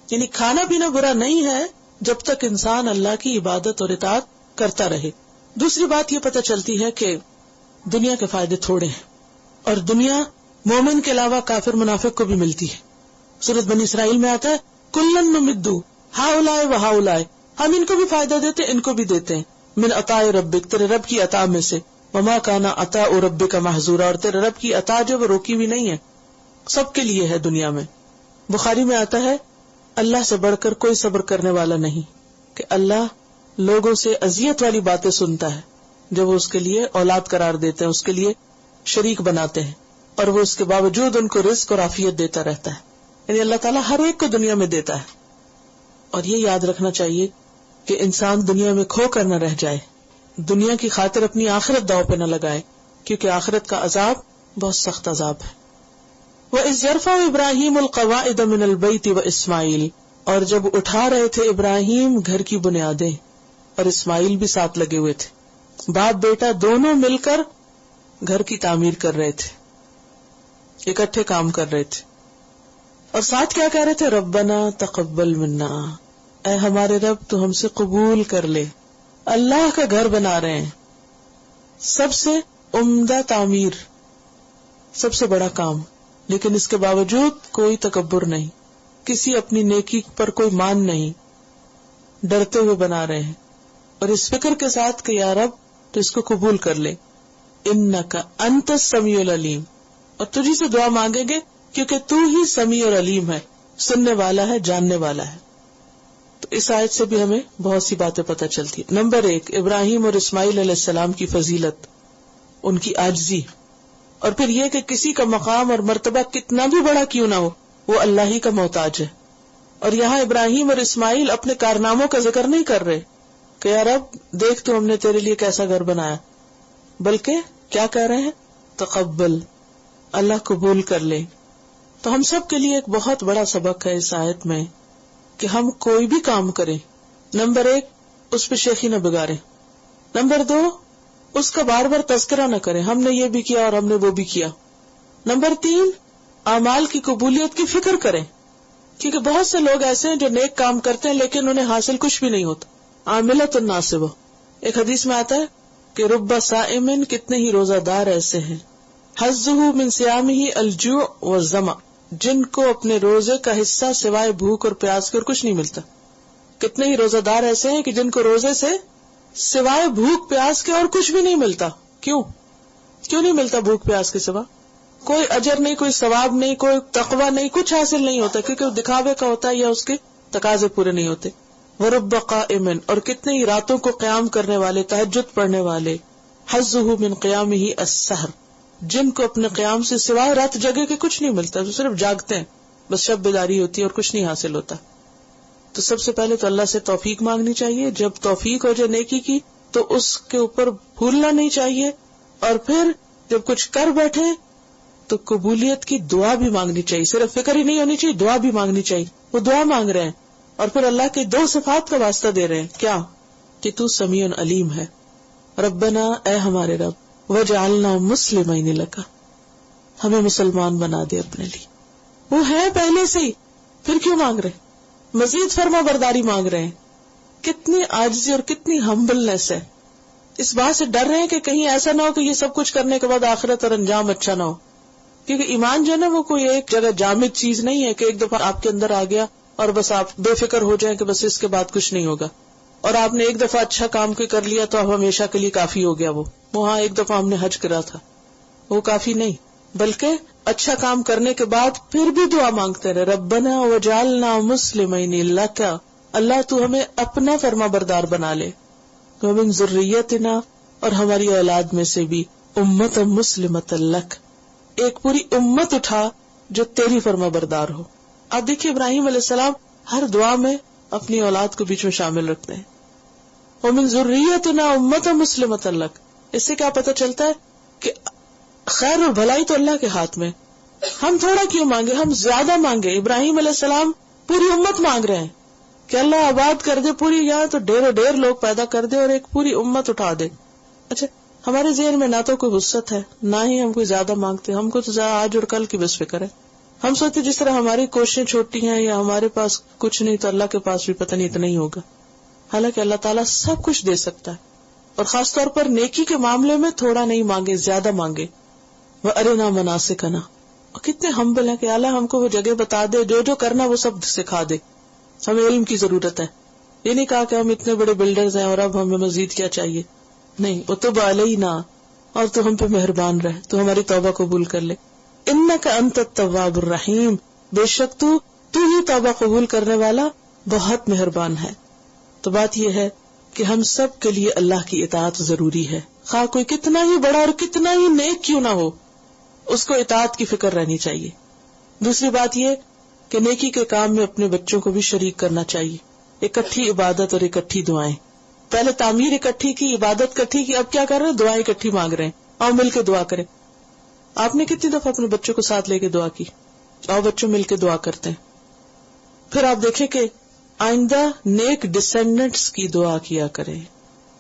یعنی کھانا پینا برا نہیں ہے جب تک انسان اللہ کی عبادت اور اطاعت کرتا رہے. دوسری بات یہ پتہ چلتی ہے کہ دنیا کے فائدے تھوڑے ہیں، اور دنیا مومن کے علاوہ کافر منافق کو بھی ملتی ہے. سورۃ بنی اسرائیل میں آتا ہے کلن نمد ہؤلاء وہؤلاء، ہم ان کو بھی فائدہ دیتے ان کو بھی دیتے ہیں، من عطاء ربک، تیرے رب کی عطا میں سے، وما کان عطاء ربک محظورا، اور تیرے رب کی عطا جو وہ روکی بھی نہیں ہے، سب کے لیے ہے دنیا میں. بخاری میں آتا ہے اللہ سے بڑھ کر کوئی صبر کرنے والا نہیں، کہ اللہ لوگوں سے اذیت والی باتیں سنتا ہے جو وہ اس کے لیے اولاد قرار دیتے ہیں، اس کے لیے شریک بناتے ہیں، اور وہ اس کے باوجود ان کو رزق اور عافیت دیتا رہتا ہے. یعنی اللہ تعالیٰ ہر ایک کو دنیا میں دیتا ہے. اور یہ یاد رکھنا چاہیے کہ انسان دنیا میں کھو کر نہ رہ جائے، دنیا کی خاطر اپنی آخرت داؤ پہ نہ لگائے، کیونکہ آخرت کا عذاب بہت سخت عذاب ہے. وَإِذْ يَرْفَعُ إِبْرَاهِيمُ الْقَوَاعِدَ مِنَ الْبَيْتِ وَإِسْمَاعِيلُ، اور جب اٹھا رہے تھے ابراہیم گھر کی بنیادیں، اور اسماعیل بھی ساتھ لگے ہوئے تھے، باپ بیٹا دونوں مل کر گھر کی تعمیر کر رہے تھے، اکٹھے کام کر رہے تھے. اور ساتھ کیا کہہ رہے تھے؟ ربنا تقبل منا، اے ہمارے رب تو ہم سے قبول کر لے. اللہ کا گھر بنا رہے ہیں، سب سے عمدہ تعمیر، سب سے بڑا کام، لیکن اس کے باوجود کوئی تکبر نہیں، کسی اپنی نیکی پر کوئی مان نہیں، ڈرتے ہوئے بنا رہے ہیں، اور اس فکر کے ساتھ کہ یا رب تو اس کو قبول کر لے. انک انت السمیع العلیم، اور تجھی سے دعا مانگیں گے کیونکہ تو ہی سمیع اور علیم ہے، سننے والا ہے، جاننے والا ہے. تو اس آیت سے بھی ہمیں بہت سی باتیں پتہ چلتی. نمبر 1، ابراہیم اور اسماعیل علیہ السلام کی فضیلت، ان کی عاجزی، اور پھر یہ کہ کسی کا مقام اور مرتبہ کتنا بھی بڑا کیوں نہ ہو وہ اللہ ہی کا محتاج ہے. اور یہاں ابراہیم اور اسماعیل اپنے کارناموں کا ذکر نہیں کر رہے کہ یا رب دیکھ تو ہم نے تیرے لیے کیسا گھر بنایا، بلکہ کیا کہہ رہے ہیں؟ تقبل، اللہ قبول کر لے. تو ہم سب کے لیے ایک بہت بڑا سبق ہے اس آیت میں کہ ہم کوئی بھی کام کریں، نمبر 1 اس پہ شیخی نہ بگاڑیں، نمبر 2 اس کا بار بار تذکرہ نہ کریں ہم نے یہ بھی کیا اور ہم نے وہ بھی کیا، نمبر 3 اعمال کی قبولیت کی فکر کریں، کیونکہ بہت سے لوگ ایسے ہیں جو نیک کام کرتے ہیں لیکن انہیں حاصل کچھ بھی نہیں ہوتا. عاملۃ ناصبہ، ایک حدیث میں آتا ہے کہ رب صائم، کتنے ہی روزہ دار ایسے ہیں، حظہ من صیامہ الجوع والظمأ، جن کو اپنے روزے کا حصہ سوائے بھوک اور پیاس کے اور کچھ نہیں ملتا. کتنے ہی روزہ دار ایسے ہیں کہ جن کو روزے سے سوائے بھوک پیاس کے اور کچھ بھی نہیں ملتا. کیوں نہیں ملتا بھوک پیاس کے سوا؟ کوئی اجر نہیں، کوئی ثواب نہیں، کوئی تقوی نہیں، کچھ حاصل نہیں ہوتا، کیونکہ وہ دکھاوے کا ہوتا ہے یا اس کے تقاضے پورے نہیں ہوتے. ورب قائم، اور کتنے ہی راتوں کو قیام کرنے والے، تہجد پڑھنے والے، حظہ من قیامہ السحر، جن کو اپنے قیام سے سوائے رات جگہ کے کچھ نہیں ملتا، تو صرف جاگتے ہیں، بس شب بیداری ہوتی ہے اور کچھ نہیں حاصل ہوتا. تو سب سے پہلے تو اللہ سے توفیق مانگنی چاہیے، جب توفیق ہو جائے نیکی کی تو اس کے اوپر بھولنا نہیں چاہیے، اور پھر جب کچھ کر بیٹھے تو قبولیت کی دعا بھی مانگنی چاہیے، صرف فکر ہی نہیں ہونی چاہیے، دعا بھی مانگنی چاہیے. وہ دعا مانگ رہے ہیں اور پھر اللہ کے 2 صفات کا واسطہ دے رہے ہیں، کیا؟ کہ تو سمیع علیم ہے. ربنا، اے ہمارے رب، وجعلنا مسلمین لک، ہمیں مسلمان بنا دے اپنے لیے. وہ ہے پہلے سے ہی، پھر کیوں مانگ رہے؟ مزید فرما برداری مانگ رہے ہیں. کتنی عاجزی اور کتنی ہمبلنس ہے. اس بات سے ڈر رہے ہیں کہ کہیں ایسا نہ ہو کہ یہ سب کچھ کرنے کے بعد آخرت اور انجام اچھا نہ ہو، کیونکہ ایمان جو ہے نا وہ کوئی ایک جگہ جامد چیز نہیں ہے کہ ایک دفعہ آپ کے اندر آ گیا اور بس آپ بے فکر ہو جائیں کہ بس اس کے بعد کچھ نہیں ہوگا، اور آپ نے ایک دفعہ اچھا کام کر لیا تو اب ہمیشہ کے لیے کافی ہو گیا. وہاں ایک دفعہ ہم نے حج کرا تھا، وہ کافی نہیں، بلکہ اچھا کام کرنے کے بعد پھر بھی دعا مانگتے رہے، ربنا وجعلنا مسلمین لک، اللہ تو ہمیں اپنا فرما بردار بنا لے، ومن ذریتنا، اور ہماری اولاد میں سے بھی امت مسلمۃ لک، ایک پوری امت اٹھا جو تیری فرما بردار ہو. آپ دیکھیے ابراہیم علیہ السلام ہر دعا میں اپنی اولاد کو بیچ میں شامل رکھتے ہیں. ومن ذریتنا امت مسلمۃ لک، اس سے کیا پتہ چلتا ہے کہ خیر اور بھلائی تو اللہ کے ہاتھ میں. ہم تھوڑا کیوں مانگے، ہم زیادہ مانگے. ابراہیم علیہ السلام پوری امت مانگ رہے ہیں کہ اللہ آباد کر دے پوری، یہاں تو ڈھیر لوگ پیدا کر دے اور ایک پوری امت اٹھا دے. اچھا، ہمارے ذہن میں نہ تو کوئی وسعت ہے، نہ ہی ہم کوئی زیادہ مانگتے، ہم کو تو آج اور کل کی بس فکر ہے. ہم سوچتے جس طرح ہماری کوششیں چھوٹی ہیں یا ہمارے پاس کچھ نہیں تو اللہ کے پاس بھی پتہ نہیں اتنا ہی ہوگا. حالانکہ اللہ تعالیٰ سب کچھ دے سکتا ہے، اور خاص طور پر نیکی کے معاملے میں تھوڑا نہیں مانگے، زیادہ مانگے. وَأَرِنَا مَنَاسِكَنَا، اور کتنے ہمبل ہیں کہ اللہ ہم کو وہ جگہ بتا دے، جو کرنا وہ سب سکھا دے. ہمیں علم کی ضرورت ہے. یہ نہیں کہا کہ ہم اتنے بڑے بلڈرز ہیں اور اب ہمیں مزید کیا چاہیے، نہیں. وَتُبْ عَلَيْنَا، اور تو ہم پہ مہربان رہ، تو ہماری توبہ قبول کر لے. اِنَّكَ أَنْتَ التَّوَّابُ الرَّحِيمُ، بے شک تو ہی توبہ قبول کرنے والا بہت مہربان ہے. تو بات یہ ہے کہ ہم سب کے لیے اللہ کی اطاعت ضروری ہے، خواہ کوئی کتنا ہی بڑا اور کتنا ہی نیک کیوں نہ ہو، اس کو اطاعت کی فکر رہنی چاہیے۔ دوسری بات یہ کہ نیکی کے کام میں اپنے بچوں کو بھی شریک کرنا چاہیے، اکٹھی عبادت اور اکٹھی دعائیں۔ پہلے تعمیر اکٹھی کی، عبادت اکٹھی کی، اب کیا کر رہے ہیں؟ دعائیں اکٹھی مانگ رہے ہیں، اور مل کے دعا کریں۔ آپ نے کتنی دفعہ اپنے بچوں کو ساتھ لے کے دعا کی؟ اور بچوں مل کے دعا کرتے ہیں۔ پھر آپ دیکھیں کہ آئندہ نیک ڈسینڈنٹس کی دعا کیا کریں،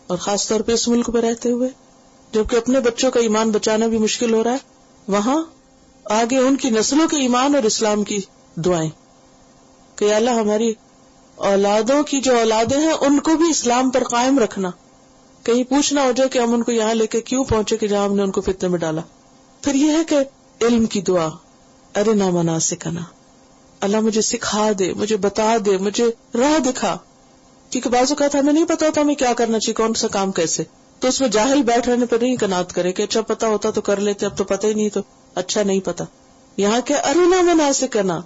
اور خاص طور پہ اس ملک میں رہتے ہوئے جبکہ اپنے بچوں کا ایمان بچانا بھی مشکل ہو رہا ہے، وہاں آگے ان کی نسلوں کے ایمان اور اسلام کی دعائیں کہ یا اللہ ہماری اولادوں کی جو اولادیں ہیں ان کو بھی اسلام پر قائم رکھنا، کہیں پوچھنا ہو جائے کہ ہم ان کو یہاں لے کے کیوں پہنچے کہ جہاں ہم نے ان کو فتنے میں ڈالا۔ پھر یہ ہے کہ علم کی دعا، ارنا مناسکنا، اللہ مجھے سکھا دے، مجھے بتا دے، مجھے راہ دکھا، کیونکہ بعض اوقات ہمیں نہیں پتا ہوتا ہمیں کیا کرنا چاہیے، کون سا کام کیسے، تو اس میں جاہل بیٹھ رہنے پر نہیں قناعت کرے کہ اچھا پتا ہوتا تو کر لیتے، اب تو پتہ ہی نہیں تو اچھا نہیں پتا۔ یہاں کیا ارنا مناسکنا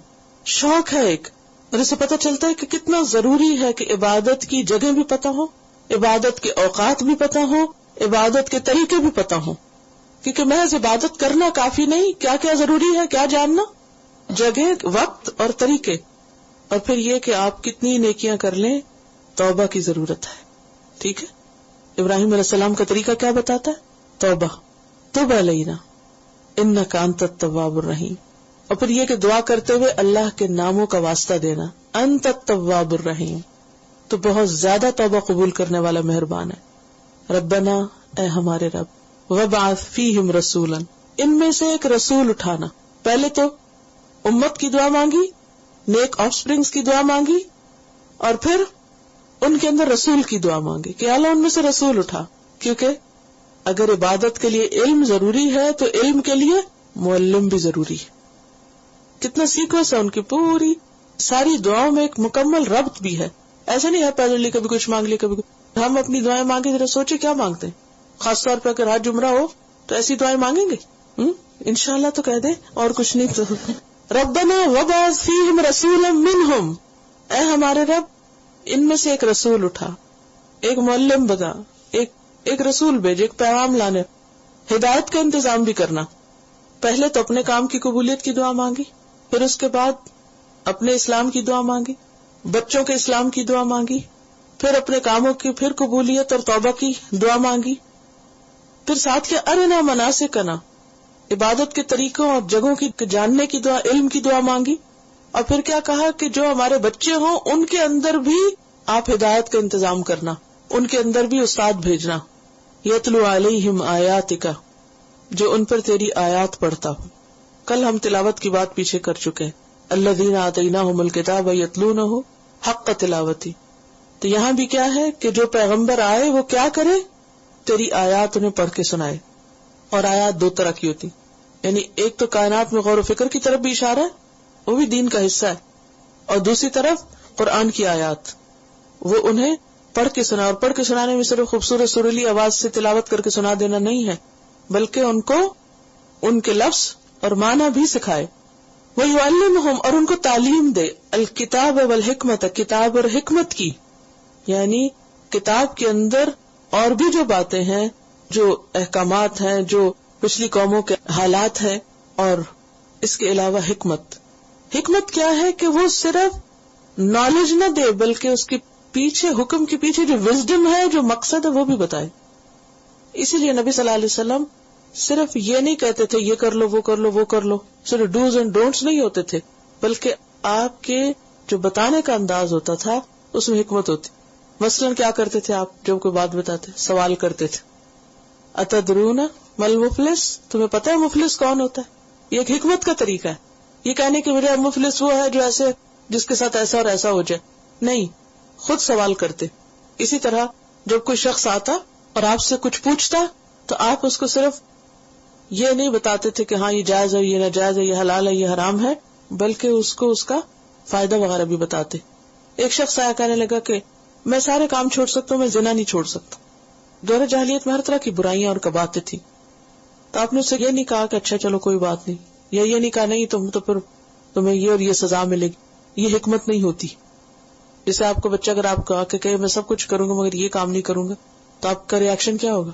شوق ہے ایک، اور اسے پتہ چلتا ہے کہ کتنا ضروری ہے کہ عبادت کی جگہ بھی پتہ ہو، عبادت کے اوقات بھی پتہ ہو، عبادت کے طریقے بھی پتہ ہو، کیونکہ محض عبادت کرنا کافی نہیں، کیا کیا ضروری ہے، کیا جاننا، جگہ، وقت اور طریقے۔ اور پھر یہ کہ آپ کتنی نیکیاں کر لیں، توبہ کی ضرورت ہے، ٹھیک ہے۔ ابراہیم علیہ السلام کا طریقہ کیا بتاتا ہے؟ توبہ، توب علینا انک انت التواب الرحیم۔ اور پھر یہ کہ دعا کرتے ہوئے اللہ کے ناموں کا واسطہ دینا، انت التواب الرحیم، تو بہت زیادہ توبہ قبول کرنے والا مہربان ہے۔ ربنا، اے ہمارے رب، وابعث فیہم رسولا، ان میں سے ایک رسول اٹھانا۔ پہلے تو امت کی دعا مانگی، نیک آف سپرنگز کی دعا مانگی، اور پھر ان کے اندر رسول کی دعا مانگی کہ اللہ ان میں سے رسول اٹھا، کیونکہ اگر عبادت کے لیے علم ضروری ہے تو علم کے لیے معلم بھی ضروری ہے۔ کتنا سیکوینس ہے ان کی، پوری ساری دعاؤں میں ایک مکمل ربط بھی ہے، ایسا نہیں ہے پیدل کبھی کچھ مانگ لی کبھی کچھ۔ ہم اپنی دعائیں مانگے ذرا سوچے کیا مانگتے ہیں، خاص طور پہ اگر حج جمرہ ہو تو ایسی دعائیں مانگیں گے؟ انشاءاللہ تو کہہ دیں، اور کچھ نہیں تو ربنا وابعث فیہم رسولا منہم، اے ہمارے رب ان میں سے ایک رسول اٹھا، ایک معلم بنا، ایک رسول بھیج، ایک پیغام لانے، ہدایت کا انتظام بھی کرنا۔ پہلے تو اپنے کام کی قبولیت کی دعا مانگی، پھر اس کے بعد اپنے اسلام کی دعا مانگی، بچوں کے اسلام کی دعا مانگی، پھر اپنے کاموں کی پھر قبولیت اور توبہ کی دعا مانگی، پھر ساتھ کیا ارنا مناسکنا، عبادت کے طریقوں اور جگہوں کی جاننے کی دعا، علم کی دعا مانگی، اور پھر کیا کہا کہ جو ہمارے بچے ہوں ان کے اندر بھی آپ ہدایت کا انتظام کرنا، ان کے اندر بھی استاد بھیجنا، یتلو علیہم آیاتک، جو ان پر تیری آیات پڑھتا ہو۔ کل ہم تلاوت کی بات پیچھے کر چکے ہیں، الذین آتیناہم الکتاب یتلونہ حق تلاوتی، تو یہاں بھی کیا ہے کہ جو پیغمبر آئے وہ کیا کرے؟ تیری آیات انہیں پڑھ کے سنائے۔ اور آیات دو طرح کی ہوتی، یعنی ایک تو کائنات میں غور و فکر کی طرف بھی اشارہ ہے، وہ بھی دین کا حصہ ہے، اور دوسری طرف قرآن کی آیات، وہ انہیں پڑھ کے سنا، اور پڑھ کے سنانے میں صرف خوبصورت سریلی آواز سے تلاوت کر کے سنا دینا نہیں ہے، بلکہ ان کو ان کے لفظ اور معنی بھی سکھائے۔ وَيُعَلِّمُهُمْ، اور ان کو تعلیم دے، الکتاب والحکمت، کتاب اور حکمت کی، یعنی کتاب کے اندر اور بھی جو باتیں ہیں، جو احکامات ہیں، جو پچھلی قوموں کے حالات ہیں، اور اس کے علاوہ حکمت۔ حکمت کیا ہے کہ وہ صرف نالج نہ دے بلکہ اس کے پیچھے، حکم کے پیچھے جو وزڈم ہے، جو مقصد ہے، وہ بھی بتائے۔ اسی لیے نبی صلی اللہ علیہ وسلم صرف یہ نہیں کہتے تھے یہ کر لو وہ کر لو وہ کر لو، صرف ڈوز اینڈ ڈونٹس نہیں ہوتے تھے، بلکہ آپ کے جو بتانے کا انداز ہوتا تھا اس میں حکمت ہوتی۔ مثلاً کیا کرتے تھے آپ جب کوئی بات بتاتے؟ سوال کرتے تھے، اتدرون مل مفلس، تمہیں پتہ ہے مفلس کون ہوتا ہے؟ یہ ایک حکمت کا طریقہ ہے، یہ کہنے کہ میرے مفلس وہ ہے جو ایسے جس کے ساتھ ایسا اور ایسا ہو جائے، نہیں، خود سوال کرتے۔ اسی طرح جب کوئی شخص آتا اور آپ سے کچھ پوچھتا تو آپ اس کو صرف یہ نہیں بتاتے تھے کہ ہاں یہ جائز ہے، یہ ناجائز ہے، یہ حلال ہے، یہ حرام ہے، بلکہ اس کو اس کا فائدہ وغیرہ بھی بتاتے۔ ایک شخص آیا کہنے لگا کہ میں سارے کام چھوڑ سکتا ہوں، میں زنا نہیں چھوڑ سکتا۔ دور جاہلیت میں ہر طرح کی برائیاں اور کباہتیں تھی، تو آپ نے اسے یہ نہیں کہا کہ اچھا چلو کوئی بات نہیں، یا یہ نہیں کہا نہیں تم تو پھر تمہیں یہ اور یہ سزا ملے گی، یہ حکمت نہیں ہوتی۔ جیسے آپ کا بچہ اگر آپ کو آ کے کہے میں سب کچھ کروں گا مگر یہ کام نہیں کروں گا، تو آپ کا ریاکشن کیا ہوگا؟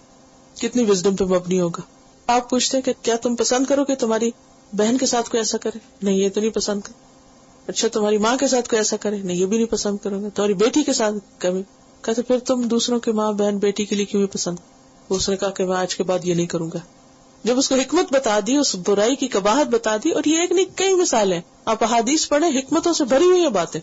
کتنی وزڈم پہ مبنی ہوگا؟ آپ پوچھتے ہیں کہ کیا تم پسند کرو کہ تمہاری بہن کے ساتھ کوئی ایسا کرے؟ نہیں، یہ تو نہیں پسند کر. اچھا تمہاری ماں کے ساتھ کوئی ایسا کرے؟ نہیں، یہ بھی نہیں پسند کروں گا. تمہاری بیٹی کے ساتھ کبھی کہتے پھر تم دوسروں کے ماں بہن بیٹی کے لیے کیوں پسند؟ اس نے کہا کہ میں آج کے بعد یہ نہیں کروں گا. جب اس کو حکمت بتا دی، اس برائی کی قباحت بتا دی، اور یہ ایک نہیں کئی مثالیں آپ احادیث پڑھیں، حکمتوں سے بھری ہوئی ہیں باتیں.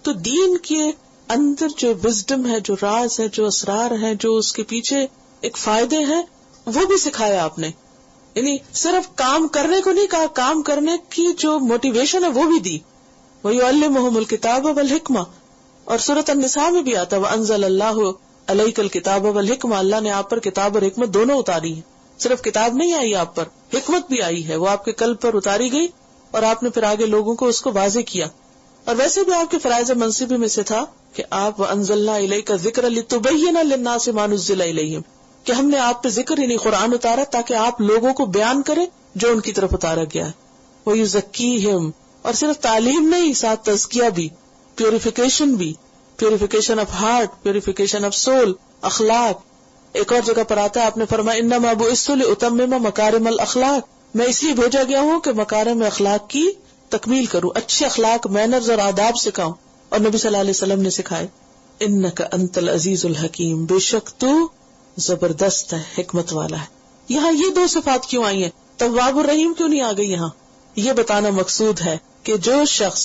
تو دین کے اندر جو وزڈم ہے، جو راز ہے، جو اسرار ہے، جو اس کے پیچھے ایک فائدے ہیں، وہ بھی سکھایا آپ نے. یعنی صرف کام کرنے کو نہیں کہا، کام کرنے کی جو موٹیویشن ہے وہ بھی دی. وَيُعَلِّمُهُمُ الْكِتَابَ وَالْحِكْمَةَ، اور سورۃ النساء میں بھی آتا وَأَنزَلَ اللَّهُ عَلَيْكَ الْكِتَابَ وَالْحِكْمَةَ، اللہ نے آپ پر کتاب اور حکمت دونوں اتاری ہے. صرف کتاب نہیں آئی آپ پر، حکمت بھی آئی ہے، وہ آپ کے قلب پر اتاری گئی اور آپ نے پھر آگے لوگوں کو اس کو واضح کیا. اور ویسے بھی آپ کے فرائض منصب میں سے تھا کہ آپ وَأَنزَلْنَا إِلَيْكَ الذِّكْرَ لِتُبَيِّنَ لِلنَّاسِ مَا نُزِّلَ إِلَيْهِمْ، کہ ہم نے آپ پہ ذکر یعنی قرآن اتارا تاکہ آپ لوگوں کو بیان کریں جو ان کی طرف اتارا گیا ہے. وَيُزَكِّيهِمْ، اور صرف تعلیم نہیں، ساتھ تزکیہ بھی، پیوریفیکیشن بھی، purification of heart, purification of civil, اخلاق. ایک اور جگہ پر آتا ہے آپ نے فرمایا انما بعثت لأتمم مکارم الاخلاق، میں اس لیے بھیجا گیا ہوں کہ مکارم اخلاق کی تکمیل کروں، اچھے اخلاق، مینرز اور آداب سکھاؤں. اور نبی صلی اللہ علیہ وسلم نے سکھائے انک انت العزیز الحکیم، بے شک تو زبردست ہے، حکمت والا ہے. یہاں یہ دو صفات کیوں آئی ہیں؟ تواب الرحیم کیوں نہیں آ گئی یہاں؟ یہ بتانا مقصود ہے کہ جو شخص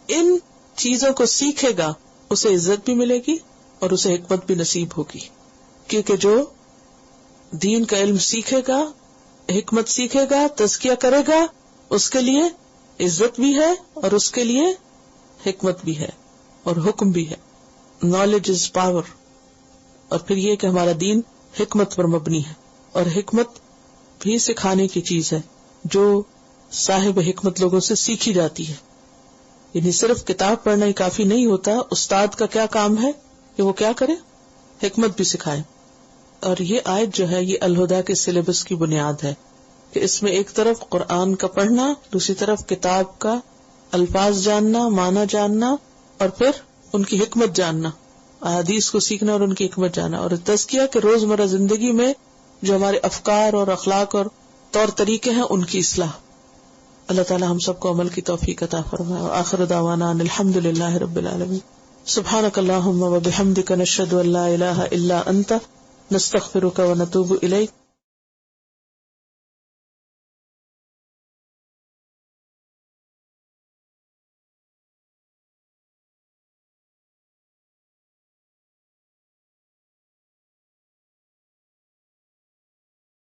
ان چیزوں کو سیکھے گا اسے عزت بھی ملے گی اور اسے حکمت بھی نصیب ہوگی. کیونکہ جو دین کا علم سیکھے گا، حکمت سیکھے گا، تزکیہ کرے گا، اس کے لیے عزت بھی ہے اور اس کے لیے حکمت بھی ہے اور حکم بھی ہے. Knowledge is power. اور پھر یہ کہ ہمارا دین حکمت پر مبنی ہے، اور حکمت بھی سکھانے کی چیز ہے جو صاحب حکمت لوگوں سے سیکھی جاتی ہے. یعنی صرف کتاب پڑھنا ہی کافی نہیں ہوتا، استاد کا کیا کام ہے کہ وہ کیا کرے؟ حکمت بھی سکھائے. اور یہ آیت جو ہے یہ الہدیٰ کے سلیبس کی بنیاد ہے کہ اس میں ایک طرف قرآن کا پڑھنا، دوسری طرف کتاب کا الفاظ جاننا، معنی جاننا، اور پھر ان کی حکمت جاننا، احادیث کو سیکھنا اور ان کی حکمت جاننا، اور تزکیہ کہ روزمرہ زندگی میں جو ہمارے افکار اور اخلاق اور طور طریقے ہیں ان کی اصلاح. اللہ تعالی ہم سب کو عمل کی توفیق عطا فرمائے. وآخر دعوانا ان الحمد للہ رب العالمین. سبحانک اللہم وبحمدک، نشہد ان لا الہ الا انت، نستغفرک ونتوب الیک.